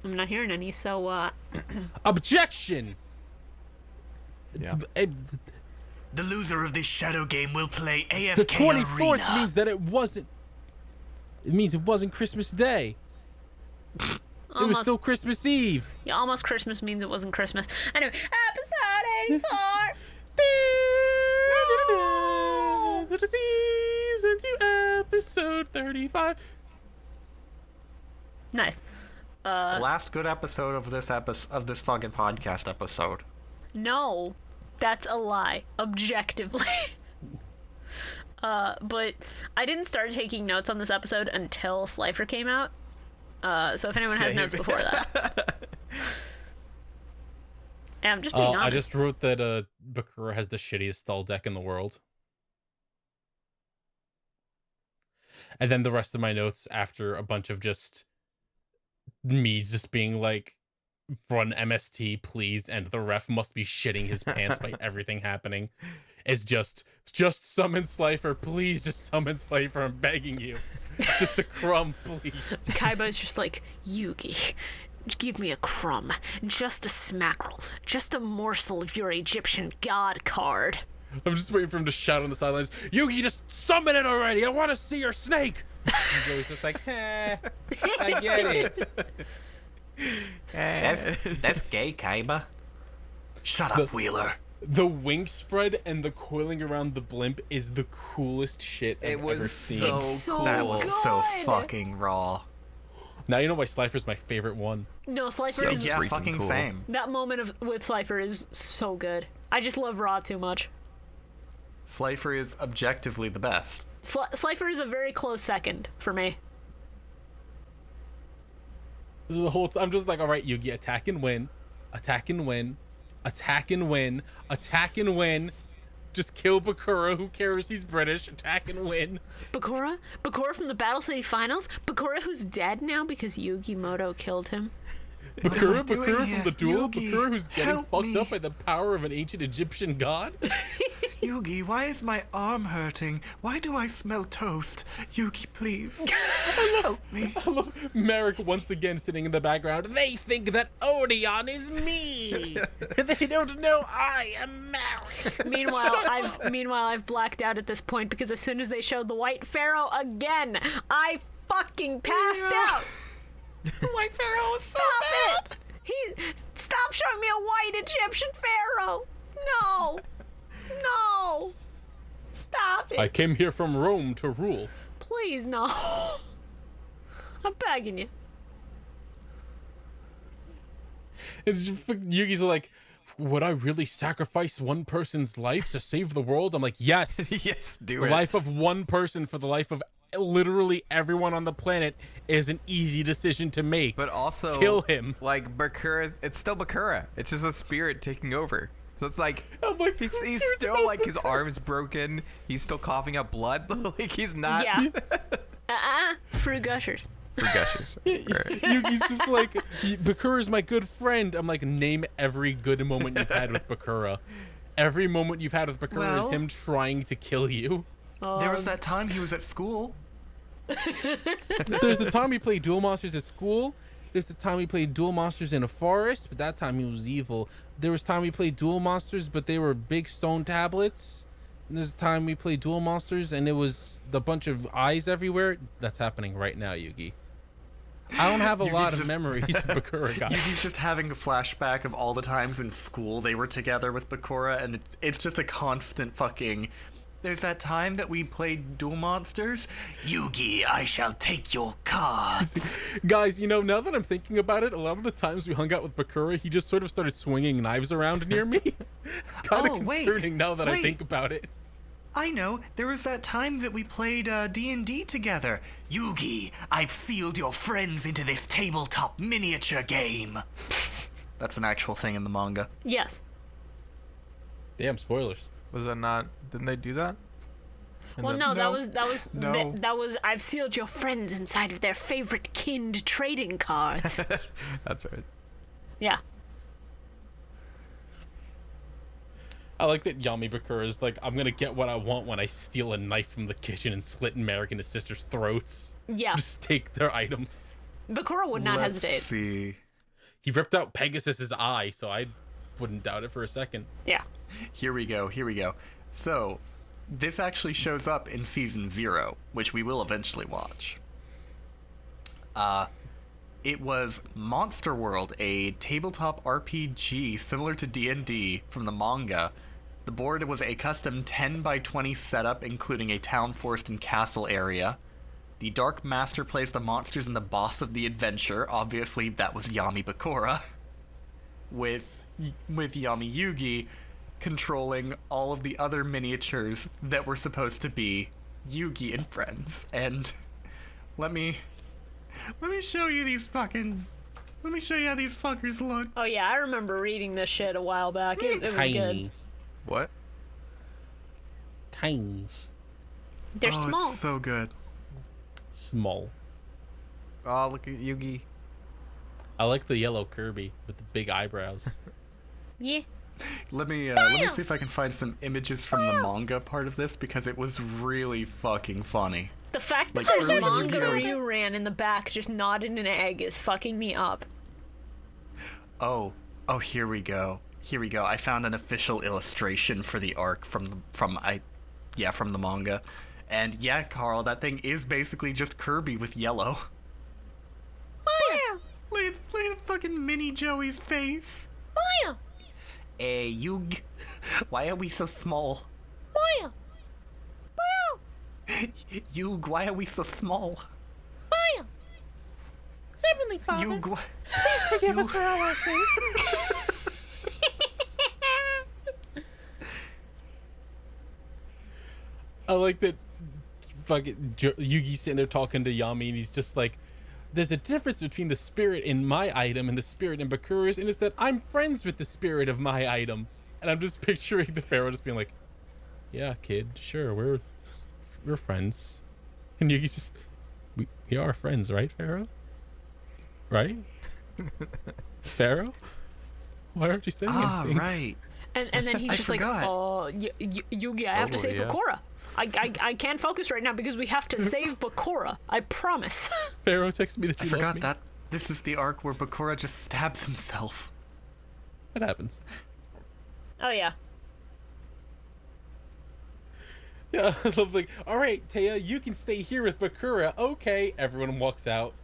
I'm not hearing any, so Objection! Yeah. The loser of this shadow game will play The AFK 24th Arena. means that it wasn't. It means it wasn't Christmas Day. It was almost, still Christmas Eve. yeah, almost Christmas means it wasn't Christmas. Anyway, episode 84. To the season 2 episode 35. Nice. Last good episode of this fucking podcast episode. No, that's a lie, objectively. But I didn't start taking notes on this episode until Slifer came out. So if anyone has Same. notes before that. And I'm just being honest. I just wrote that Bakura has the shittiest stall deck in the world. And then the rest of my notes after a bunch of just me just being like, run MST, please, and the ref must be shitting his pants by everything happening. Is just summon Slifer, please, just summon Slifer, I'm begging you. Just a crumb, please. Kaiba's just like, Yugi, give me a crumb, just a smackerel, just a morsel of your Egyptian god card. I'm just waiting for him to shout on the sidelines, Yugi, just summon it already, I want to see your snake. And Joey's just like, I get it. That's gay, Kaiba. Shut up, Wheeler. The wing spread and the coiling around the blimp is the coolest shit I've It was ever seen. so so cool. That was so Good. fucking raw. Now you know why Slifer's my favorite one. No, Slifer So is... Yeah, freaking fucking cool. same. That moment with Slifer is so good. I just love Raw too much. Slifer is objectively the best. Slifer is a very close second for me. This is the whole I'm just like, all right, Yugi, attack and win, attack and win, attack and win, attack and win. Just kill Bakura, who cares, he's British, attack and win. Bakura from the Battle City Finals? Bakura who's dead now because Yugimoto killed him? Bakura doing from here? the Duel? Yugi, Bakura who's getting help fucked me. up by the power of an ancient Egyptian god? Yugi, why is my arm hurting? Why do I smell toast? Yugi, please. Help me. I love Merrick once again sitting in the background. They think that Odeon is me. They don't know I am Merrick. Meanwhile, I've blacked out at this point because as soon as they showed the white pharaoh again, I fucking passed out. White Pharaoh is so Stop it! Stop showing me a white Egyptian pharaoh. No. No. Stop it. I came here from Rome to rule. Please, no. I'm begging you. And Yugi's like, would I really sacrifice one person's life to save the world? I'm like, yes. Yes, do The it. life of one person for the life of literally everyone on the planet is an easy decision to make. But also, kill him. Like Bakura, it's still Bakura. It's just a spirit taking over. So it's like, I'm like, he's who cares still about like his arm's broken. He's still coughing up blood. Like he's not. Yeah. Fruit gushers. For gushers. Right. Yugi's just like, Bakura's my good friend. I'm like, name every good moment you've had with Bakura. Every moment you've had with Bakura Well- is him trying to kill you. There was that time he was at school. There's the time we played Duel Monsters at school. There's the time we played Duel Monsters in a forest, but that time he was evil. There was time we played Duel Monsters, but they were big stone tablets. And there's the time we played Duel Monsters, and it was the bunch of eyes everywhere. That's happening right now, Yugi. I don't have a Yugi's lot of just- memories of Bakura, guys. Yugi's just having a flashback of all the times in school they were together with Bakura, and it's just a constant fucking... There's that time that we played Duel Monsters. Yugi, I shall take your cards. Guys, you know, now that I'm thinking about it, a lot of the times we hung out with Bakura, he just sort of started swinging knives around near me. It's kind of Oh, wait, concerning now that I wait. think about it. I know, there was that time that we played D&D together. Yugi, I've sealed your friends into this tabletop miniature game. That's an actual thing in the manga. Yes. Damn, spoilers. Was that not? Didn't they do that? Well, no, that was No. that was I've sealed your friends inside of their favorite kind trading cards. That's right. Yeah. I like that Yami Bakura is like, I'm gonna get what I want when I steal a knife from the kitchen and slit Merrick and his sister's throats. Yeah. Just take their items. Bakura would not Let's hesitate. see. He ripped out Pegasus's eye, so I wouldn't doubt it for a second. Yeah. Here we go. So, this actually shows up in Season 0, which we will eventually watch. It was Monster World, a tabletop RPG similar to D&D from the manga. The board was a custom 10 by 20 setup, including a town, forest, and castle area. The Dark Master plays the monsters and the boss of the adventure. Obviously, that was Yami Bakura. With Yami Yugi controlling all of the other miniatures that were supposed to be Yugi and friends. And let me show you these fucking... Let me show you how these fuckers look. Oh yeah, I remember reading this shit a while back. It was good. What? Tiny. They're oh, small. It's so good. Small. Oh, look at Yugi. I like the yellow Kirby with the big eyebrows. Yeah. Let me see if I can find some images from the manga part of this, because it was really fucking funny. The fact that Like, there's early manga Yu-Gi-Oh's- ran in the back just nodding an egg is fucking me up. Oh, here we go. I found an official illustration for the arc from the manga. And yeah, Carl, that thing is basically just Kirby with yellow. Look at the fucking mini Joey's face. Hey, Yug, why are we so small? Yug, why are we so small? Heavenly Father, Yug, please forgive us for all our sins. I like that fucking Yugi's sitting there talking to Yami, and he's just like, there's a difference between the spirit in my item and the spirit in Bakura's, and it's that I'm friends with the spirit of my item. And I'm just picturing the Pharaoh just being like, yeah, kid, sure, we're friends. And Yugi's just, we are friends, right, Pharaoh? Right? Pharaoh? Why aren't you saying anything? Right. And then he's I just forgot. like, oh, Yugi, I have to save yeah. Bakura. I can't focus right now because we have to save Bakura. I promise. Pharaoh texted me that I you love forgot me. that this is the arc where Bakura just stabs himself. That happens. Oh, yeah. Yeah, I love like, all right, Taya, you can stay here with Bakura. Okay, everyone walks out.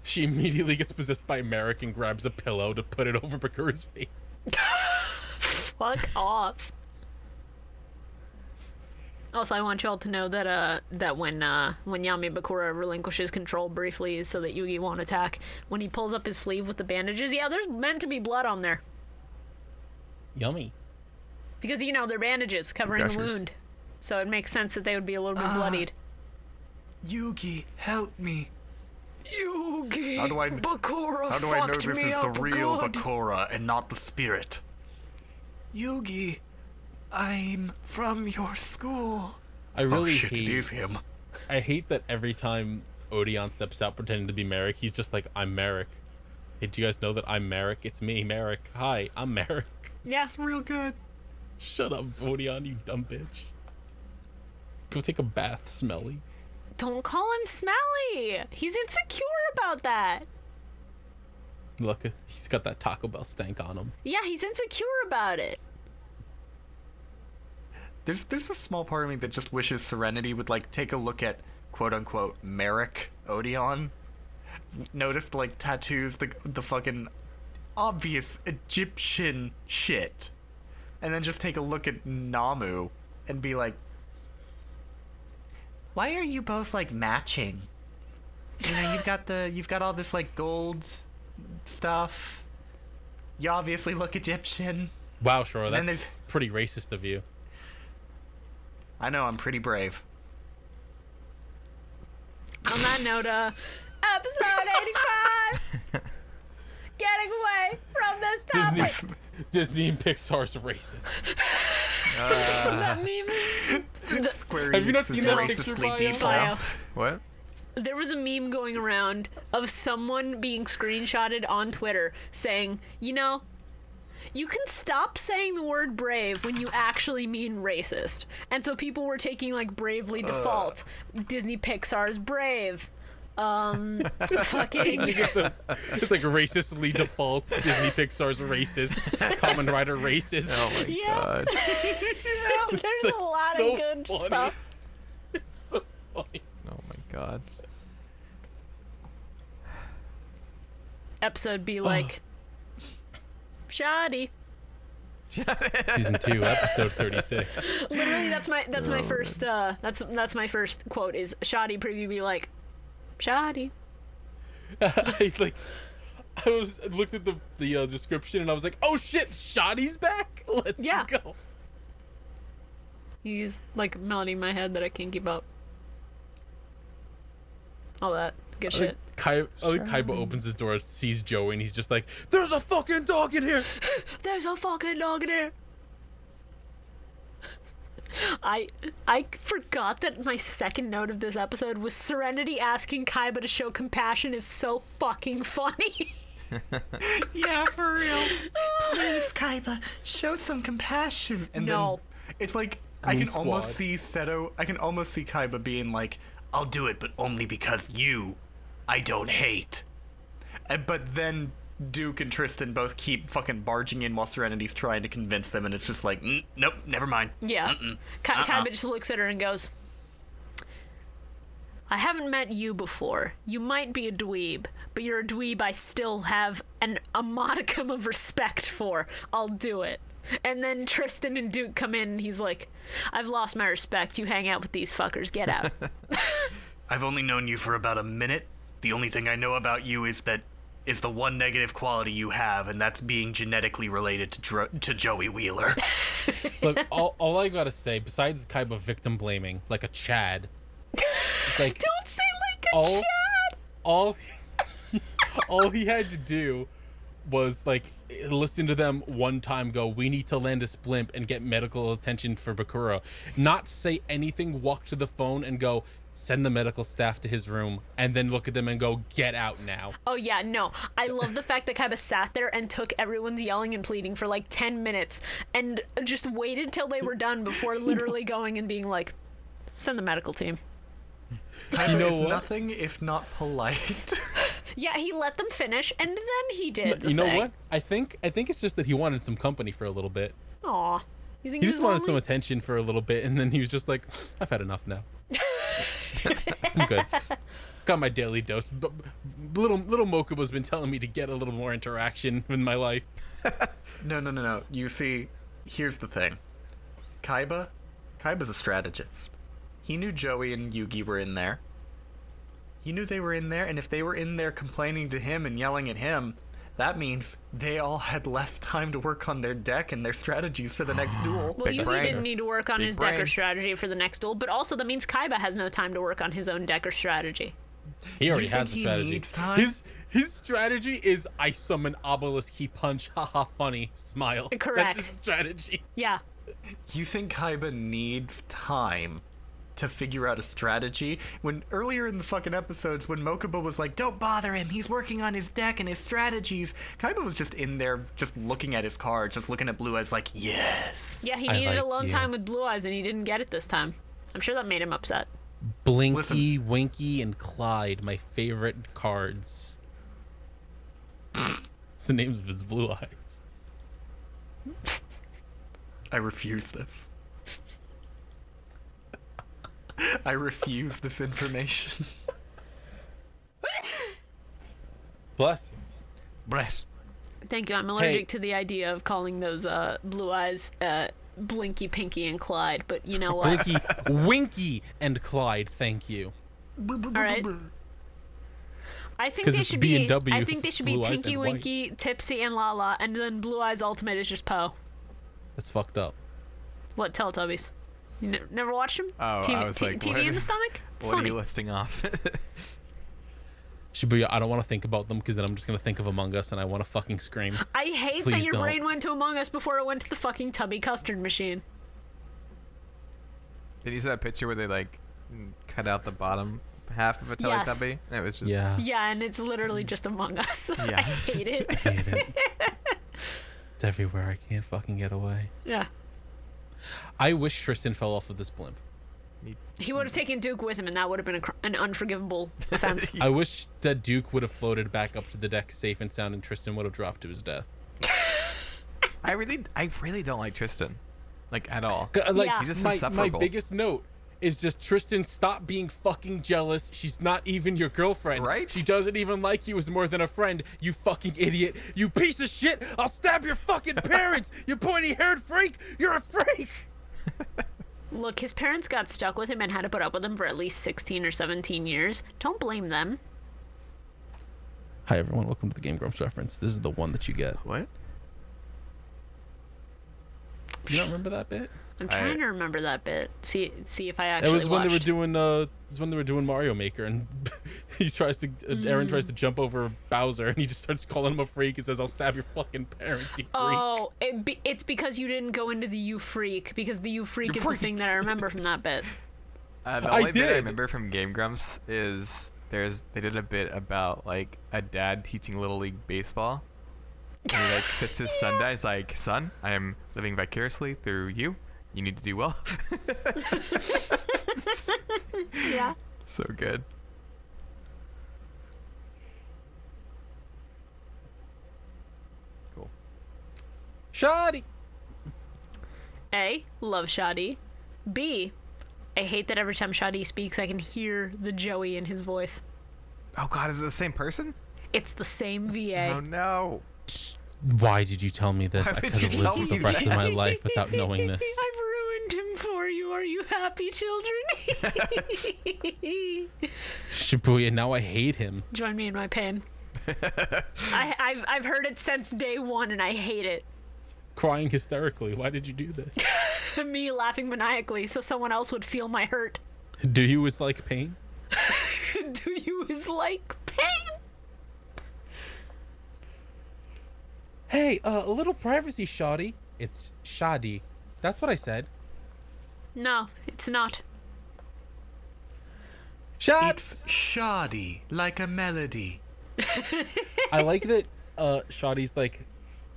She immediately gets possessed by Merrick and grabs a pillow to put it over Bakura's face. Fuck off. Also, I want y'all to know that that when Yami Bakura relinquishes control briefly so that Yugi won't attack, when he pulls up his sleeve with the bandages, yeah, there's meant to be blood on there. Yummy. Because, you know, they're bandages covering the Gushers. wound. So it makes sense that they would be a little bit bloodied. Yugi, help me. Yugi, How do I- Bakura How do I know fucked this me is the up real good. Bakura and not the spirit? Yugi, I'm from your school. I really Oh shit, hate. it is him. I hate that every time Odeon steps out pretending to be Merrick, he's just like, I'm Merrick. Hey, do you guys know that I'm Merrick? It's me, Merrick. Hi, I'm Merrick. Yeah. It's real good. Shut up, Odeon, you dumb bitch. Go take a bath, Smelly. Don't call him smelly. He's insecure about that. Look, he's got that Taco Bell stank on him. Yeah, he's insecure about it. There's a small part of me that just wishes Serenity would like take a look at quote unquote Merrick Odeon. Noticed like tattoos, the fucking obvious Egyptian shit. And then just take a look at Namu and be like, why are you both like matching? You know, you've got all this like gold stuff. You obviously look Egyptian. Wow, Shora, then that's there's- pretty racist of you. I know, I'm pretty brave. On that note, episode 85. Getting away from this topic. Disney and Pixar's racist. That meme is... Square Have you not Enix is seen that picture, racistly Bio? default. What? There was a meme going around of someone being screenshotted on Twitter saying, you know, you can stop saying the word brave when you actually mean racist. And so people were taking like bravely default. Disney Pixar's brave. Fucking It's like racistly default. Disney Pixar's racist. Kamen Rider racist. Oh my Yeah. god. There's a lot so of good funny. stuff. It's so funny. Oh my god. Episode be like, shoddy. Season 2, episode 36. Literally, that's my first. That's my first quote is shoddy preview. Be like, shoddy. I looked at the description and I was like, oh shit, Shoddy's back. Let's Yeah. go. He's like a melody in my head that I can't keep up. All that good shit. Kaiba opens his door, sees Joey, and he's just like, there's a fucking dog in here. There's a fucking dog in here. I forgot that my second note of this episode was Serenity asking Kaiba to show compassion is so fucking funny. Yeah, for real. Please, Kaiba, show some compassion. And No. then it's like I can Goon almost Squad. see Seto. I can almost see Kaiba being like, "I'll do it, but only because I don't hate." But then Duke and Tristan both keep fucking barging in while Serenity's trying to convince him, and it's just like, nope, never mind. Yeah. Kaiba just looks at her and goes, I haven't met you before. You might be a dweeb, but you're a dweeb I still have a modicum of respect for. I'll do it. And then Tristan and Duke come in and he's like, I've lost my respect. You hang out with these fuckers. Get out. I've only known you for about a minute. The only thing I know about you is the one negative quality you have, and that's being genetically related to Joey Wheeler. Look, all I gotta say, besides Kaiba victim blaming, like a Chad, it's like Don't say like a all, Chad. all he had to do was like listen to them one time, go, we need to land this blimp and get medical attention for Bakura, not say anything, walk to the phone and go, send the medical staff to his room, and then look at them and go, get out now. Oh yeah, no. I love the fact that Kaiba sat there and took everyone's yelling and pleading for like 10 minutes and just waited till they were done before literally going and being like, send the medical team. Kaiba You know is what? nothing if not polite. Yeah, he let them finish and then he did the You know thing. what? I think it's just that he wanted some company for a little bit. Aw. You think He he's just wanted some lonely? attention for a little bit, and then he was just like, I've had enough now. I'm good. Got my daily dose. But little Mokuba's been telling me to get a little more interaction in my life. No. You see, here's the thing. Kaiba's a strategist. He knew Joey and Yugi were in there. He knew they were in there, and if they were in there complaining to him and yelling at him, that means they all had less time to work on their deck and their strategies for the next duel. Well, Big Yugi brain. didn't need to work on Big his deck or brain. strategy for the next duel, but also that means Kaiba has no time to work on his own deck or strategy. He already You think has the he strategy. needs time? His strategy is I summon obelisk, he punch, haha, funny, smile. Correct. That's his strategy. Yeah. You think Kaiba needs time to figure out a strategy? When earlier in the fucking episodes, when Mokuba was like, don't bother him, he's working on his deck and his strategies, Kaiba was just in there, just looking at his cards, just looking at Blue Eyes like, yes. Yeah, he I needed like alone you. time with Blue Eyes and he didn't get it this time. I'm sure that made him upset. Blinky, Listen. Winky, and Clyde, my favorite cards. It's the names of his blue eyes. I refuse this. I refuse this information. Bless you. Breast. Thank you. I'm allergic to the idea of calling those Blue Eyes Blinky, Pinky, and Clyde, but you know what? Blinky, Winky, and Clyde, thank you. All right. I think 'Cause they it's should B be. and W, I think they should be Blue Eyes Tinky, and White. Winky, Tipsy, and Lala, and then Blue Eyes Ultimate is just Poe. That's fucked up. What Teletubbies? You never watched them? Oh, TV, I was like, TV what? in the stomach? It's What funny. are you listing off? Shibuya, I don't want to think about them because then I'm just going to think of Among Us and I want to fucking scream. I hate that Please your don't. brain went to Among Us before it went to the fucking tubby custard machine. Did you see that picture where they like cut out the bottom half of a Yes. Teletubby? It was just Yeah. Yeah, and it's literally just Among Us. Yeah. I hate it. I hate it. It's everywhere. I can't fucking get away. Yeah. I wish Tristan fell off of this blimp. He would have taken Duke with him, and that would have been an unforgivable offense. I wish that Duke would have floated back up to the deck safe and sound and Tristan would have dropped to his death. I really don't like Tristan, like at all. Like, Yeah. He's just my insufferable. biggest note is just Tristan, stop being fucking jealous. She's not even your girlfriend. Right? She doesn't even like you as more than a friend. You fucking idiot. You piece of shit. I'll stab your fucking parents. You pointy-haired freak. You're a freak. Look, his parents got stuck with him and had to put up with him for at least 16 or 17 years. Don't blame them. Hi, everyone. Welcome to the Game Grumps reference. This is the one that you get. What? You don't remember that bit? I'm trying to remember that bit. See if I actually It was when they were watched. doing Mario Maker, and he tries to Aaron tries to jump over Bowser, and he just starts calling him a freak and says, "I'll stab your fucking parents, you freak." Oh, it's because you didn't go into the you freak, because the you freak is the thing that I remember from that bit. The I only bit I did. remember from Game Grumps is they did a bit about like a dad teaching Little League baseball. And he like sits his son down. He's like, "Son, I am living vicariously through you. You need to do well." Yeah. So good. Cool. Shoddy. A, love Shadi. B, I hate that every time Shadi speaks, I can hear the Joey in his voice. Oh God, is it the same person? It's the same VA. Oh no. Why did you tell me this? Why I would could you have tell lived me the rest of that? my life without knowing this. I've ruined him for you. Are you happy, children? Shibuya, now I hate him. Join me in my pain. I've heard it since day one, and I hate it. Crying hysterically. Why did you do this? Me laughing maniacally so someone else would feel my hurt. Do you is like pain? Do you is like pain? Hey, a little privacy, Shoddy. It's Shadi. That's what I said. No, it's not. It's shoddy, like a melody. I like that Shoddy's like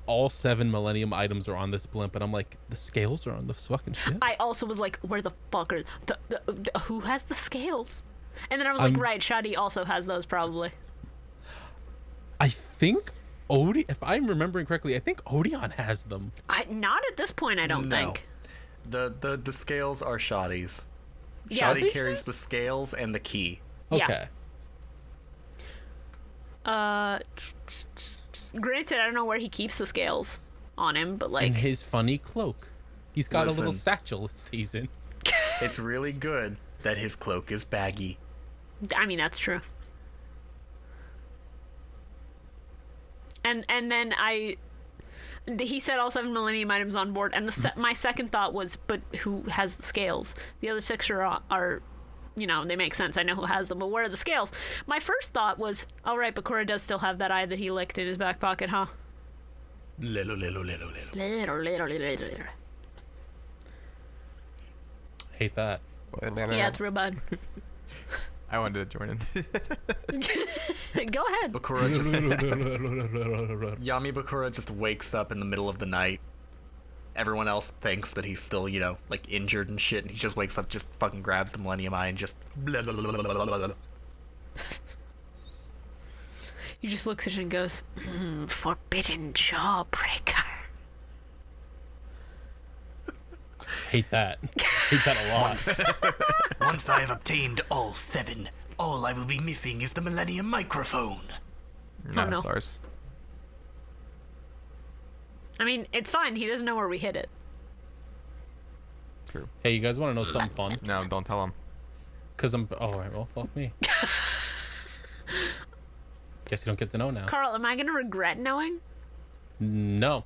all 7 Millennium items are on this blimp, and I'm like, the scales are on this fucking shit. I also was like, where the fuck are who has the scales? And then I was like, right, Shoddy also has those probably. I think if I'm remembering correctly, I think Odeon has them. Not at this point, I don't No. think. The scales are Shoddy's. Yeah. Shoddy carries the scales and the key. Okay. Granted, I don't know where he keeps the scales on him, but In like, his funny cloak. He's got a little Listen. satchel it stays in. It's really good that his cloak is baggy. I mean, that's true. And then he said all 7 Millennium items on board, and my second thought was, but who has the scales? The other 6 are, you know, they make sense. I know who has them, but where are the scales? My first thought was, all right, Bakura does still have that eye that he licked in his back pocket, huh? Little. Little. Hate that. Yeah, it's real bad. I wanted to join in. Go ahead. Bakura just Yami Bakura just wakes up in the middle of the night. Everyone else thinks that he's still, you know, like injured and shit, and he just wakes up, just fucking grabs the Millennium Eye and just He just looks at it and goes, forbidden jawbreaker. Hate that. Hate that a lot. Once I have obtained all 7, all I will be missing is the Millennium Microphone. No, no. it's ours. I mean, it's fine. He doesn't know where we hid it. True. Hey, you guys want to know something fun? No, don't tell him. Because I'm... Oh, all right, well, fuck me. Guess you don't get to know now. Carl, am I going to regret knowing? No.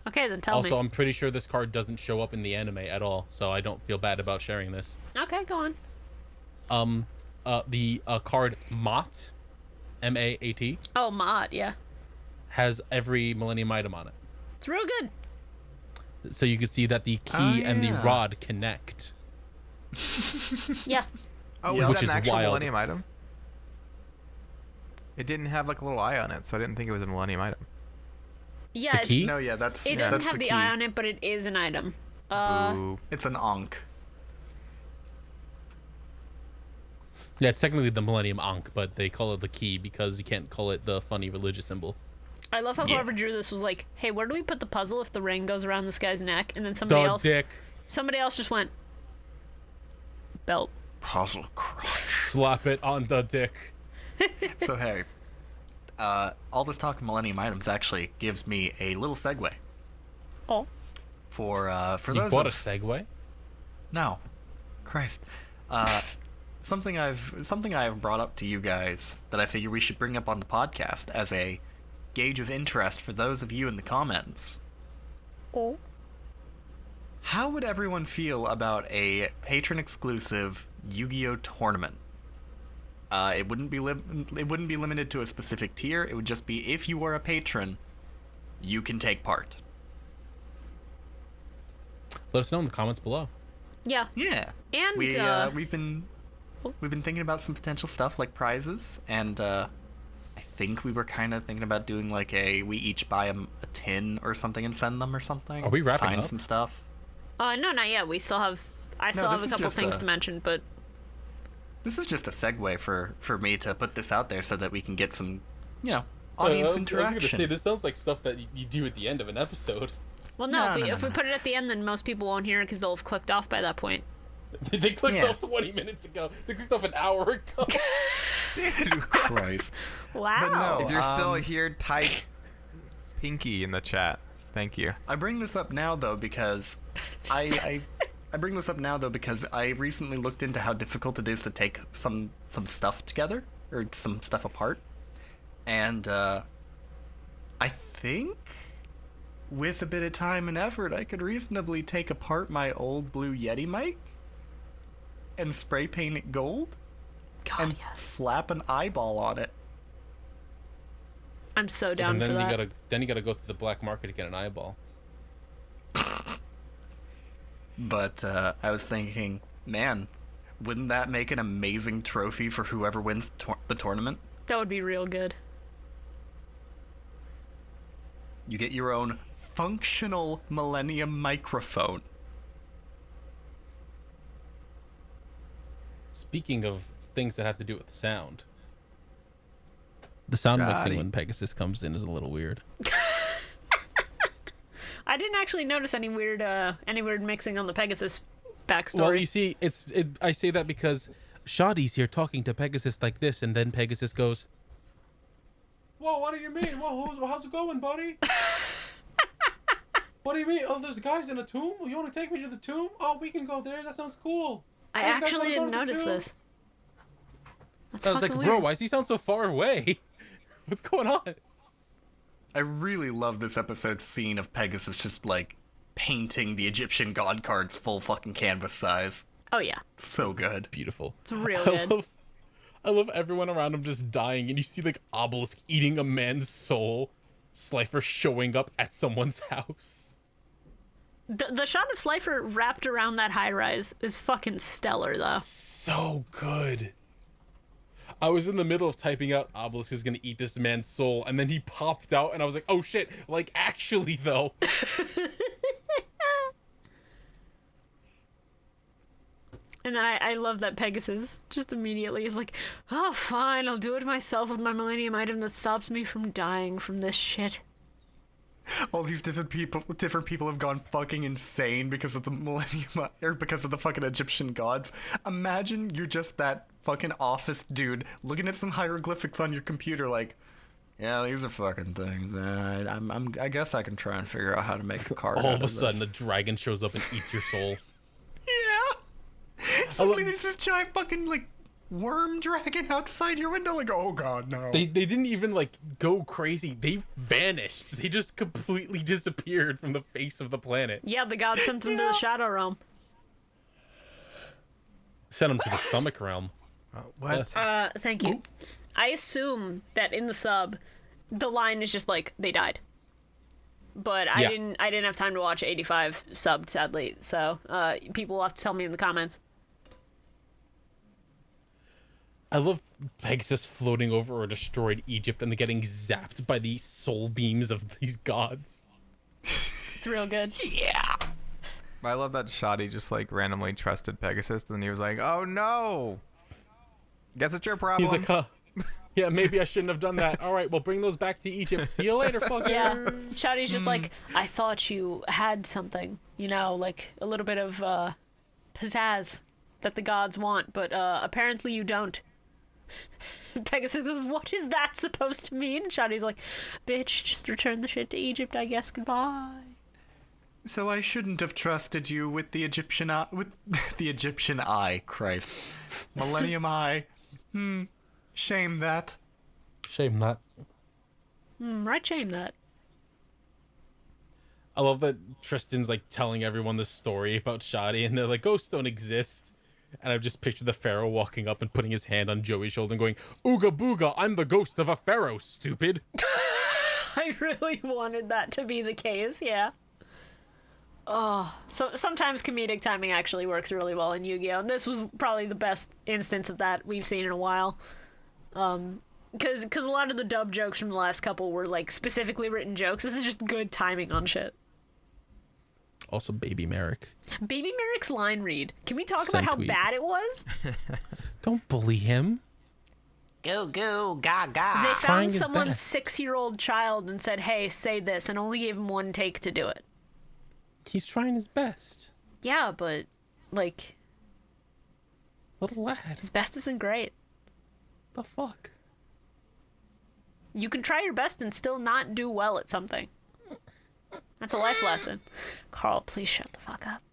Okay, then tell Also, me. I'm pretty sure this card doesn't show up in the anime at all, so I don't feel bad about sharing this. Okay, go on. The card Mott, M-A-A-T, Oh, Mod, yeah. has every Millennium item on it. It's real good. So you can see that the key and the yeah. rod connect. Yeah. Oh, Yeah. is Which that is an actual wild. Millennium item? It didn't have like a little eye on it, so I didn't think it was a Millennium item. Yeah, The key? No, yeah, that's it that's doesn't have the the key. eye on it, but it is an item. Ooh. It's an Ankh. Yeah, it's technically the Millennium Ankh, but they call it the key because you can't call it the funny religious symbol. I love how Yeah. whoever drew this was like, hey, where do we put the puzzle if the ring goes around this guy's neck? And then The dick. somebody else just went, belt. Puzzle crunch. Slap it on the dick. So, Harry, all this talk of Millennium items actually gives me a little segue Oh. for You those bought a of... Segway? No. Christ. Something I've brought up to you guys that I figure we should bring up on the podcast as a gauge of interest for those of you in the comments. Oh. How would everyone feel about a patron-exclusive Yu-Gi-Oh tournament? It wouldn't be limited to a specific tier. It would just be if you are a patron, you can take part. Let us know in the comments below. Yeah. Yeah. And, we've been thinking about some potential stuff like prizes, and I think we were kind of thinking about doing like we each buy a tin or something and send them or something. Are we wrapping Sign up? some stuff. No, not yet. We still have... I still have this a is couple just things a- to mention, but... This is just a segue for me to put this out there so that we can get some, audience I was interaction. gonna say, this sounds like stuff that you do at the end of an episode. Well, no, No, if no, we no. put it at the end, then most people won't hear it because they'll have clicked off by that point. They clicked Yeah. off 20 minutes ago. They clicked off an hour ago. Christ. Wow. no. If you're still here, type Pinky in the chat. Thank you. I bring this up now though because I bring this up now though because I recently looked into how difficult it is to take some stuff together or some stuff apart, and I think with a bit of time and effort I could reasonably take apart my old blue Yeti mic and spray paint it gold God, and yes. slap an eyeball on it. I'm so down And for then that. you gotta go through the black market to get an eyeball. But I was thinking, man, Wouldn't that make an amazing trophy for whoever wins the tournament? That would be real good. You get your own functional Millennium Microphone. Speaking of things that have to do with sound, the sound mixing when Pegasus comes in is a little weird. I didn't actually notice any weird mixing on the Pegasus backstory. Well, you see, I say that because Shoddy's here talking to Pegasus like this, and then Pegasus goes, "Whoa, what do you mean? Whoa, how's it going, buddy? What do you mean? Oh, there's guys in a tomb? You want to take me to the tomb? Oh, we can go there. That sounds cool." I actually didn't notice this. That's I was like, fucking bro, weird. why does he sound so far away? What's going on? I really love this episode's scene of Pegasus just, like, painting the Egyptian god cards full fucking canvas size. Oh yeah, So good. Beautiful. it's real good. I love everyone around him just dying, and you see, like, Obelisk eating a man's soul, Slifer showing up at someone's house. The shot of Slifer wrapped around that high rise is fucking stellar, though. So good. I was in the middle of typing out Obelisk is gonna eat this man's soul, and then he popped out, and I was like, oh shit, like, actually, though. And then I love that Pegasus just immediately is like, oh, fine, I'll do it myself with my Millennium item that stops me from dying from this shit. All these different people have gone fucking insane because of the Millennium, or because of the fucking Egyptian gods. Imagine you're just that fucking office dude looking at some hieroglyphics on your computer like, yeah, these are fucking things. I guess I can try and figure out how to make a card All out of a sudden, this. a dragon shows up and eats your soul. Yeah! Suddenly there's this giant fucking, like, worm dragon outside your window, like, oh god, no. They didn't even, like, go crazy. They vanished. They just completely disappeared from the face of the planet. Yeah, the gods sent them to the Shadow Realm. Sent them to the stomach realm. What? Yes. Thank you. I assume that in the sub, the line is just like, they died. But I Yeah. didn't have time to watch 85 subbed, sadly, so people will have to tell me in the comments. I love Pegasus floating over a destroyed Egypt and then getting zapped by the soul beams of these gods. It's real good. Yeah! I love that Shoddy just like randomly trusted Pegasus, and he was like, "Oh no, guess it's your problem." He's like, huh. Yeah, maybe I shouldn't have done that. All right, well, bring those back to Egypt. See you later, fuckers. Yeah, Shouty's just like, I thought you had something, you know, like a little bit of pizzazz that the gods want, but apparently you don't. Pegasus goes, what is that supposed to mean? And Shouty's like, bitch, just return the shit to Egypt, I guess, goodbye. So I shouldn't have trusted you with the Egyptian eye, Christ. Millennium Eye. Shame that. Shame that. Right, shame that. I love that Tristan's like telling everyone this story about Shoddy, and they're like, ghosts don't exist. And I've just pictured the pharaoh walking up and putting his hand on Joey's shoulder and going, ooga booga, I'm the ghost of a pharaoh, stupid. I really wanted that to be the case, yeah. Oh, so sometimes comedic timing actually works really well in Yu-Gi-Oh! And this was probably the best instance of that we've seen in a while. Because a lot of the dub jokes from the last couple were like specifically written jokes. This is just good timing on shit. Also, Baby Merrick. Baby Merrick's line read. Can we talk Sent about how tweet. bad it was? Don't bully him. Goo goo gaga. They Trying found his someone's best. 6-year-old child and said, hey, say this, and only gave him one take to do it. He's trying his best. Yeah, but, like, Little lad. his best isn't great. The fuck? You can try your best and still not do well at something. That's a life lesson. Carl, please shut the fuck up.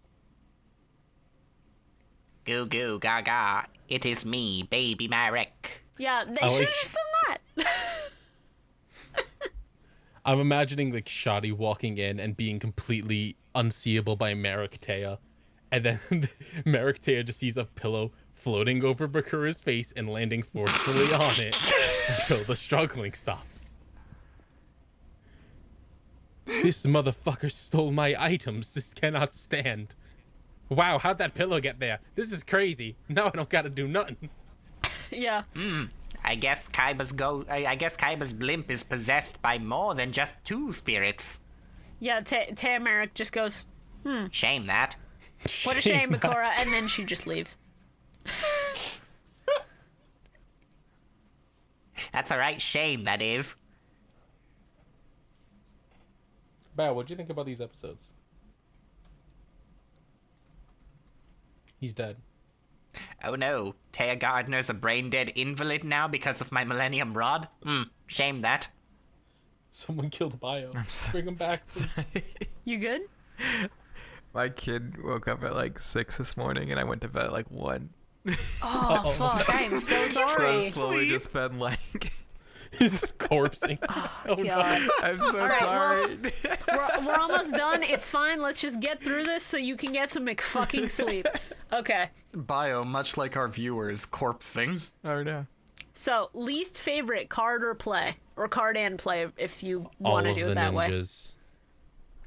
Goo goo gaga. It is me, Baby Marek. Yeah, they I should like- have just done that. I'm imagining like Shoddy walking in and being completely unseeable by Merrick Taya, and then Merrick Taya just sees a pillow floating over Bakura's face and landing forcefully on it until the struggling stops. This motherfucker stole my items. This cannot stand. Wow, how'd that pillow get there? This is crazy. Now I don't gotta do nothing. Yeah. I guess Kaiba's blimp is possessed by more than just 2 spirits. Yeah, Tamaric just goes, Shame that. what a shame, Bakura, and then she just leaves. That's a right shame, that is. Bao, what'd you think about these episodes? He's dead. Oh no, Taya Gardner's a brain-dead invalid now because of my Millennium Rod? Shame that. Someone killed Bio. Bring him back. You good? My kid woke up at like 6 this morning, and I went to bed at like 1. Oh, fuck. I am so So sorry. I've slowly just been like, He's just corpsing. Oh, no. God. I'm so right, sorry. We're almost done. It's fine. Let's just get through this so you can get some McFucking sleep. Okay. Bio, much like our viewers, corpsing. Oh no. So, least favorite card or play, or card and play, if you All want to of do the it that way. ninjas.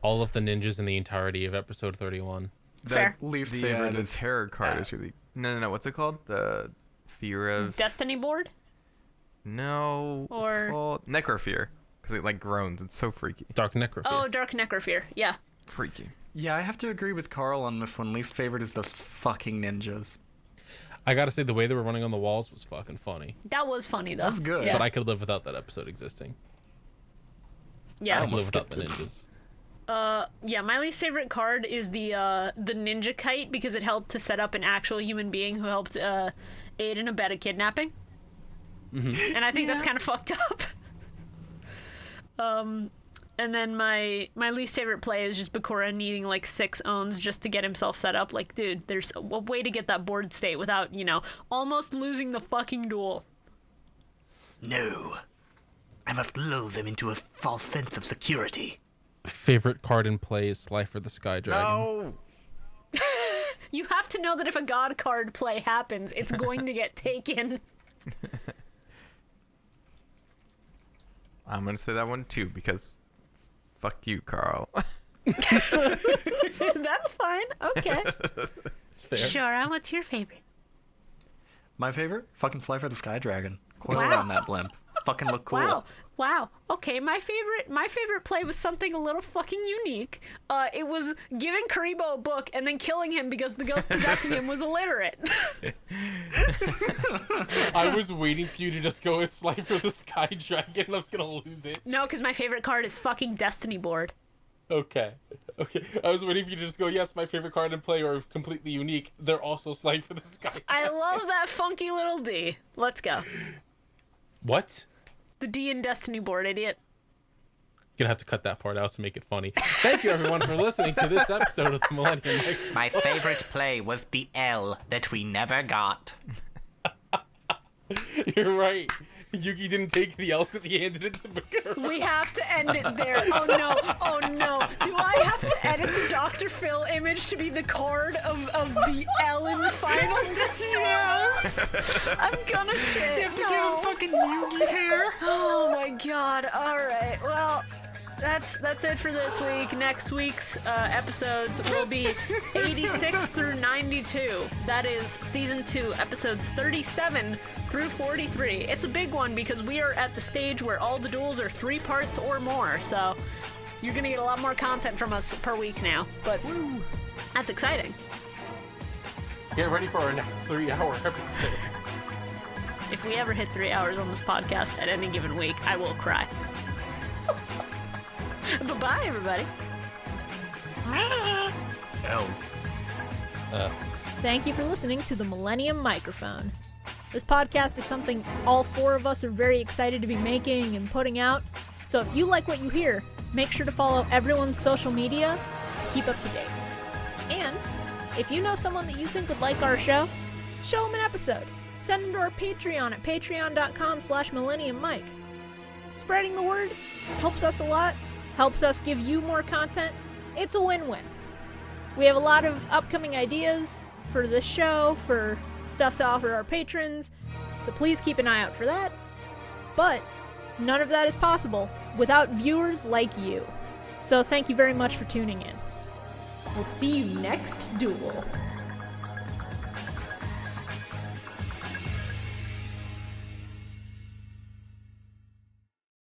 All of the ninjas in the entirety of episode 31. Fair. Least The favorite the is terror card is really no. What's it called? The fear of Destiny board? no. Or- What's it called? Necrofear, because it like groans. It's so freaky. Dark Necrophy. Oh, Dark Necrofear. Yeah. Freaky. Yeah, I have to agree with Carl on this one. Least favorite is those fucking ninjas. I gotta say, the way they were running on the walls was fucking funny. That was funny, though. That was good. Yeah. But I could live without that episode existing. yeah. I could live almost without the skipped it. ninjas. Yeah, my least favorite card is the ninja kite because it helped to set up an actual human being who helped aid and abet a kidnapping. Mm-hmm. And I think that's kind of fucked up. And then my least favorite play is just Bakura needing like 6 owns just to get himself set up. Like, dude, there's a way to get that board state without, almost losing the fucking duel. No. I must lull them into a false sense of security. Favorite card in play is Slifer the Sky Dragon. No. You have to know that if a god card play happens, it's going to get taken. I'm gonna say that one too because fuck you, Carl. That's fine. Okay. It's fair. Shora, what's your favorite? My favorite? Fucking Slifer the Sky Dragon. Coil Wow. around that blimp. Fucking look cool. Wow. Okay, my favorite play was something a little fucking unique. It was giving Karibo a book and then killing him because the ghost possessing him was illiterate. I was waiting for you to just go with Slifer the Sky Dragon and I was gonna lose it. No, because my favorite card is fucking Destiny board. Okay. I was waiting for you to just go, yes, my favorite card in play are completely unique. They're also Slifer the Sky Dragon. I love that funky little D. Let's go. What? The D in Destiny board, idiot. Gonna have to cut that part out to make it funny. Thank you everyone for listening to this episode of the Millennium Microphone. My favorite play was the L that we never got. You're right. Yugi didn't take the L because he handed it to Bakura. We have to end it there. Oh no. Do I have to edit the Dr. Phil image to be the card of the L in the final Destiny? I'm gonna shit. You have to give him fucking Yugi hair. Oh my god. Alright, well, that's it for this week. Next week's episodes will be 86 through 92. That is season 2, episodes 37 through 43. It's a big one because we are at the stage where all the duels are 3 parts or more, so you're gonna get a lot more content from us per week now. But that's exciting. Get ready for our next 3-hour episode. If we ever hit 3 hours on this podcast at any given week, I will cry. Bye-bye, everybody. L. Thank you for listening to the Millennium Microphone. This podcast is something all 4 of us are very excited to be making and putting out. So if you like what you hear, make sure to follow everyone's social media to keep up to date. And if you know someone that you think would like our show, show them an episode. Send them to our Patreon at patreon.com/millenniummike. Spreading the word helps us a lot, helps us give you more content. It's a win-win. We have a lot of upcoming ideas for this show, for stuff to offer our patrons, so please keep an eye out for that. But none of that is possible without viewers like you. So thank you very much for tuning in. We'll see you next duel.